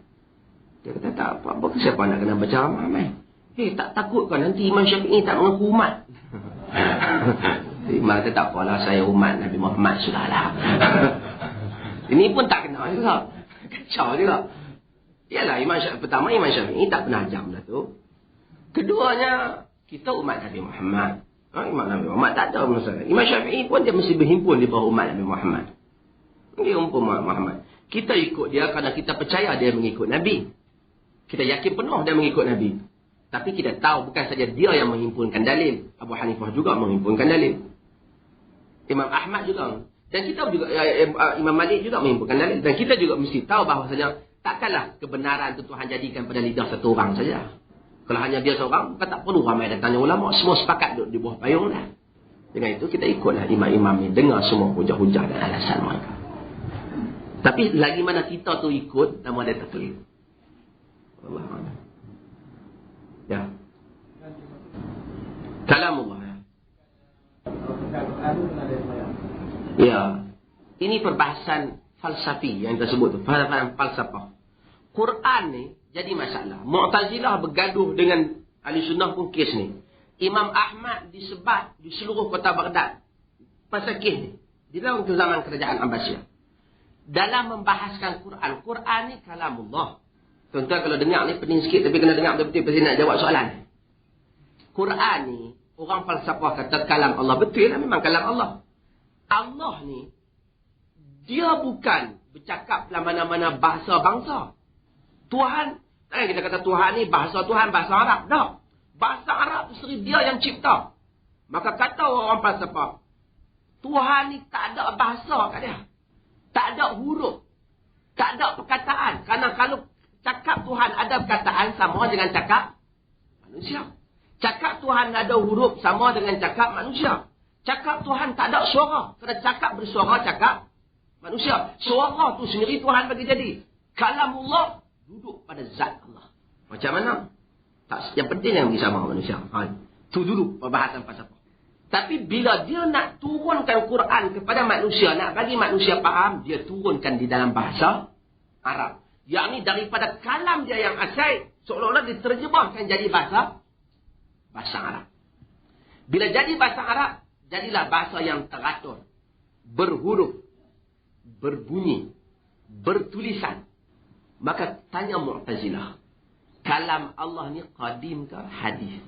S1: Dia kata tak apa-apa. Siapa nak kena baca ramai-ramai? Tak takut kan nanti Imam Syafi'i tak mengaku umat. Imam kata tak apalah, saya umat Nabi Muhammad sudahlah. Ini pun tak kenal juga. Kacau juga. Yalah, pertama Imam Syafi'i tak pernah ajar benda tu. Keduanya, kita umat Nabi Muhammad. Imam Nabi Muhammad tak ada masalah. Imam Syafi'i pun dia mesti berhimpun di bawah umat Nabi Muhammad. Dia umpama Muhammad. Kita ikut dia kerana kita percaya dia mengikut Nabi. Kita yakin penuh dia mengikut Nabi. Tapi kita tahu bukan saja dia yang menghimpunkan dalil. Abu Hanifah juga menghimpunkan dalil. Imam Ahmad juga. Dan kita juga, Imam Malik juga menghimpunkan dalil. Dan kita juga mesti tahu bahawasanya takkanlah kebenaran itu Tuhan jadikan pada lidah satu orang saja. Kalau hanya dia seorang, bukan tak perlu ramai dan tanya ulama. Semua sepakat duduk di bawah payung dah. Dengan itu kita ikutlah imam-imam ni. Dengar semua hujah-hujah dan alasan mereka. Tapi lagi mana kita tu ikut, nama dia taklid. Allah. Ya. Kalamullah. Ya. Ini perbahasan falsafi yang kita sebut tu. Perbahasan falsafah. Quran ni jadi masalah. Mu'tazilah bergaduh dengan Ahli Sunnah pun kes ni. Imam Ahmad disebat di seluruh kota Baghdad pasal kes ni. Di dalam zaman kerajaan Abbasiyah. Dalam membahaskan Quran. Quran ni kalamullah. Tuan-tuan kalau dengar ni pening sikit tapi kena dengar betul-betul pasti nak jawab soalan. Quran ni orang falsafah kata kalam Allah. Betul lah memang kalam Allah. Allah ni dia bukan bercakap dalam mana-mana bahasa bangsa. Tuhan, tak kita kata Tuhan ni bahasa Tuhan bahasa Arab. Tak. Bahasa Arab tu sendiri dia yang cipta. Maka kata orang falsafah, Tuhan ni tak ada bahasa kat dia. Tak ada huruf. Tak ada perkataan. Kerana kalau cakap Tuhan ada perkataan sama dengan cakap manusia. Cakap Tuhan ada huruf sama dengan cakap manusia. Cakap Tuhan tak ada suara. Kerana cakap bersuara cakap manusia. Suara tu sendiri Tuhan bagi jadi. Kalamullah duduk pada zat Allah. Macam mana? Tak, yang penting yang bisa sama manusia. Itu dulu perbahasan falsafah. Tapi bila dia nak turunkan Quran kepada manusia, nak bagi manusia faham, dia turunkan di dalam bahasa Arab. Yang ni daripada kalam dia yang asal, seolah-olah diterjemahkan jadi bahasa Arab. Bila jadi bahasa Arab, jadilah bahasa yang teratur, berhuruf, berbunyi, bertulisan. Maka tanya Mu'tazilah, kalam Allah ni qadim ke hadis?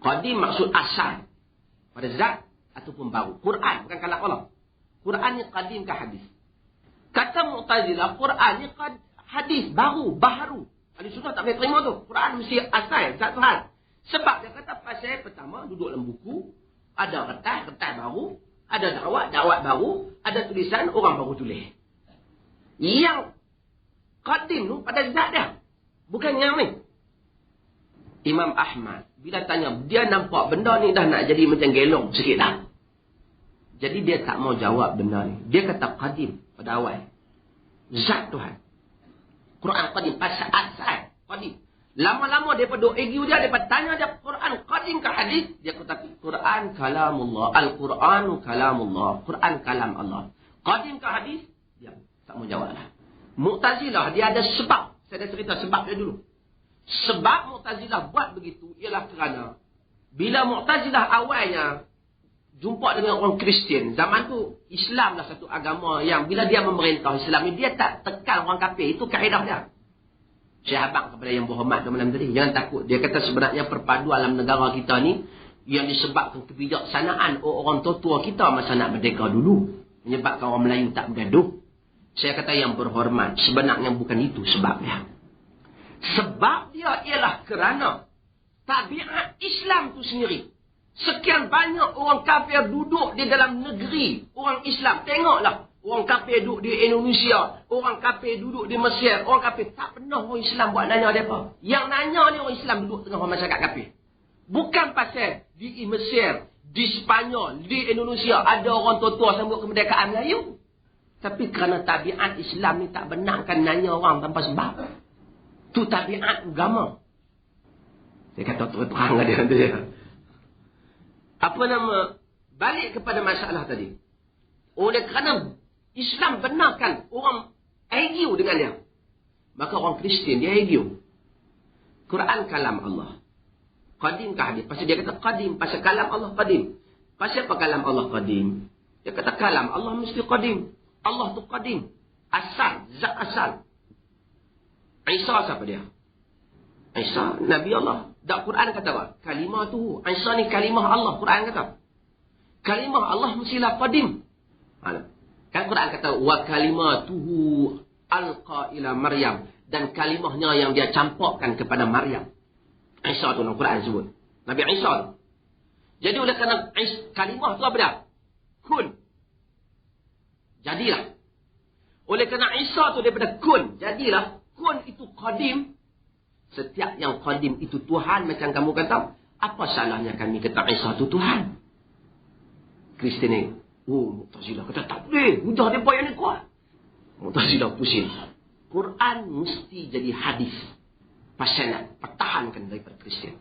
S1: Qadim maksud asal, pada zat ataupun baru. Quran bukan kalam Allah. Quran ni qadim ke hadis? Kata Mu'tazilah, Quran ni hadis, baru. Ahli Sunnah tak boleh terima tu. Quran mesti asal, zat Tuhan. Sebab dia kata pasal pertama, duduk dalam buku, ada kertas baru, ada dakwat baru, ada tulisan, orang baru tulis. Yang qadim tu pada zat dia. Bukan yang ni. Imam Ahmad, bila tanya, dia nampak benda ni dah nak jadi macam gelong sikit dah. Jadi dia tak mau jawab benda ni. Dia kata qadim pada awal. Zat Tuhan. Quran qadim. Pasal asal qadim. Lama-lama dia duk argue dia tanya dia Quran qadim ke hadis? Dia kata Quran kalamullah. Al-Quranu kalamullah. Quran kalam Allah. Qadim ke hadis? Dia tak mau jawab lah. Mu'tazilah dia ada sebab. Saya dah cerita sebab dia dulu. Sebab Mu'tazilah buat begitu ialah kerana bila Mu'tazilah awalnya jumpa dengan orang Kristian, zaman tu Islam lah satu agama yang bila dia memerintah Islam ni dia tak tekan orang kafir. Itu kaedah dia. Syahabat kepada yang berhormat malam tadi, jangan takut. Dia kata sebenarnya perpaduan alam negara kita ni yang disebabkan kebijaksanaan orang tua-tua kita masa nak merdeka dulu, menyebabkan orang Melayu tak bergaduh. Saya kata yang berhormat, sebenarnya bukan itu sebabnya. Sebab dia ialah kerana tabiat Islam tu sendiri. Sekian banyak orang kafir duduk di dalam negeri orang Islam. Tengoklah. Orang kafir duduk di Indonesia. Orang kafir duduk di Mesir. Orang kafir tak pernah orang Islam buat nanya mereka. Yang nanya ni orang Islam duduk tengah masyarakat kafir. Bukan pasal di Mesir, di Sepanyol, di Indonesia ada orang tua-tua sambut kemerdekaan Melayu. Tapi kerana tabiat Islam ni tak benarkan nanya orang tanpa sebab. Itu tabiat agama. Saya kata terang-terang dia nanti dia. Apa nama? Balik kepada masalah tadi. Oleh kerana Islam benarkan orang argue dengan dia. Maka orang Kristian dia argue. Quran kalam Allah. Qadim ke hadis? Pasal dia kata qadim. Pasal kalam Allah qadim. Pasal apa kalam Allah qadim? Dia kata kalam Allah mesti qadim. Allah tu qadim. Asal. Zat asal. Isa siapa dia? Isa Nabi Allah. Tak Quran kata apa? Kalimah tu. Isa ni kalimah Allah. Quran kata. Kalimah Allah mestilah qadim. Kan Quran kata wa kalimatuhu alqa ila Maryam, dan kalimahnya yang dia campakkan kepada Maryam. Isa tu dalam Quran sebut. Nabi Isa tu. Jadi oleh kerana kalimah tu apa dia? Kun. Jadilah. Oleh kerana Isa tu daripada kun, jadilah. Kun itu qadim. Setiap yang qadim itu Tuhan, macam kamu kata, apa salahnya kami kata Isa tu Tuhan? Kristian ni, Mu'tazilah kata tak boleh, udah dia yang ni kuat. Mu'tazilah pusing. Quran mesti jadi hadis. Pasal nak pertahankan daripada Kristian.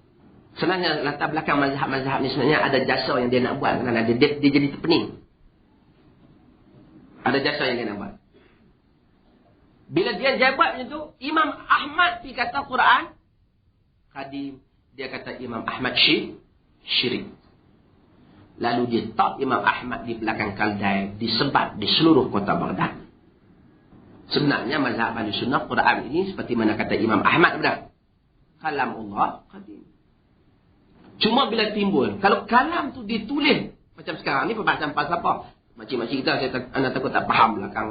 S1: Sebenarnya latar belakang mazhab-mazhab ni sebenarnya ada jasa yang dia nak buat. Dia jadi terpening. Ada jasa yang dia nak buat. Bila dia jabat macam tu, Imam Ahmad pergi kata Quran qadim. Dia kata Imam Ahmad syirik. Lalu dia top Imam Ahmad di belakang Kaldai, disebar di seluruh kota Baghdad. Sebenarnya mazhab Ahlussunnah Quran ini seperti mana kata Imam Ahmad benar. Kalam Allah qadim. Cuma bila timbul, kalau kalam tu ditulis macam sekarang ni pembahasan falsafah. Makcik-makcik kita anak takut tak faham belakang.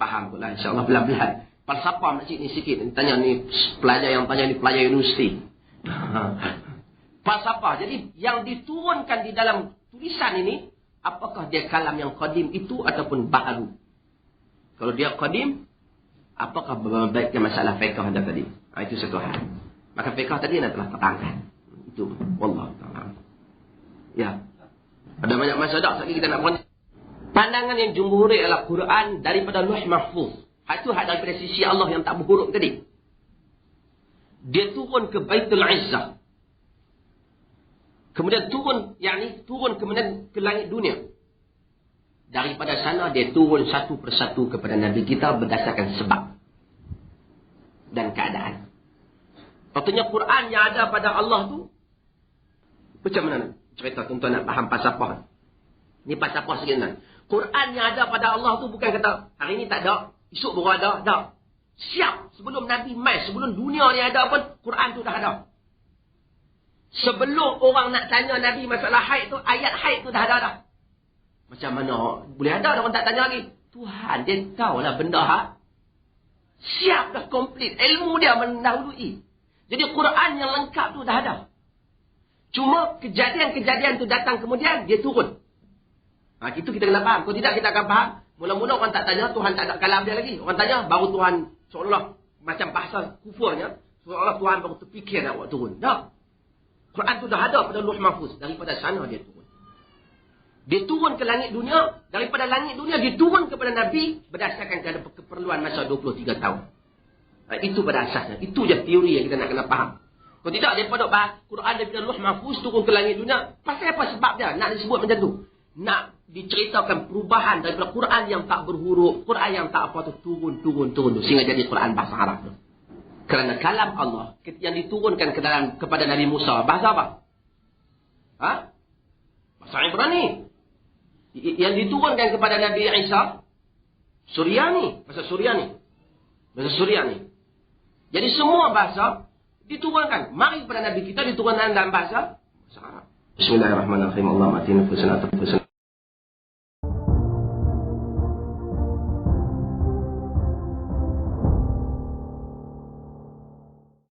S1: Faham pula insya-Allah pelan-pelan. Falsafah makcik ni sikit. Tanya ni pelajar yang tanya ni pelajar universiti. Falsafah. Jadi yang diturunkan di dalam tulisan ini, apakah dia kalam yang qadim itu ataupun baharu? Kalau dia qadim, apakah berbaiknya masalah fiqh anda tadi? Itu satu hal. Maka fiqh tadi anda telah terangkan. Itu wallahu ta'ala. Ya. Ada banyak masalah lagi kita nak berhenti. Pandangan yang jumhuri adalah Quran daripada Lauh Mahfuz. Itu hak daripada sisi Allah yang tak berhuruf tadi. Dia turun ke Baitul Izzah. Kemudian turun kemudian ke langit dunia. Daripada sana dia turun satu persatu kepada Nabi kita berdasarkan sebab dan keadaan. Artinya Quran yang ada pada Allah tu macam mana cerita tuan-tuan nak faham falsafah. Ni falsafah sikit kan. Quran yang ada pada Allah tu bukan kata hari ni tak ada, esok baru ada, tak. Siap sebelum Nabi mai, sebelum dunia ni ada pun Quran tu dah ada. Sebelum orang nak tanya Nabi masalah haid tu, ayat haid tu dah ada dah. Macam mana boleh ada orang tak tanya lagi? Tuhan dia tahulah benda hak. Siap dah komplit, ilmu dia mendahului. Jadi Quran yang lengkap tu dah ada. Cuma kejadian-kejadian tu datang kemudian dia turun. Itu kita kena faham. Kalau tidak kita akan faham. Mula-mula orang tak tanya Tuhan tak ada kalam dia lagi. Orang tanya baru Tuhan seolah macam bahasa kufurnya, seolah Tuhan baru terfikir nak buat turun. Tak. Quran tu dah ada pada Lauh Mahfuz. Daripada sana dia turun. Dia turun ke langit dunia. Daripada langit dunia, dia turun kepada Nabi berdasarkan keperluan masa 23 tahun. Itu pada asasnya. Itu je teori yang kita nak kena faham. Kalau tidak, daripada Quran daripada Luh Mahfuz turun ke langit dunia. Pasal apa sebab dia nak disebut macam tu? Nak diceritakan perubahan daripada Quran yang tak berhuruf, Quran yang tak apa tu, turun tu, sehingga jadi Quran bahasa Arab tu. Kerana kalam Allah yang diturunkan kepada Nabi Musa, bahasa apa? Bahasa Ibrani. Yang diturunkan kepada Nabi Isa, Suryani, bahasa Suryani. Jadi semua bahasa diturunkan. Mari kepada Nabi kita diturunkan dalam bahasa Arab. Bismillahirrahmanirrahim. Allahumma atina husna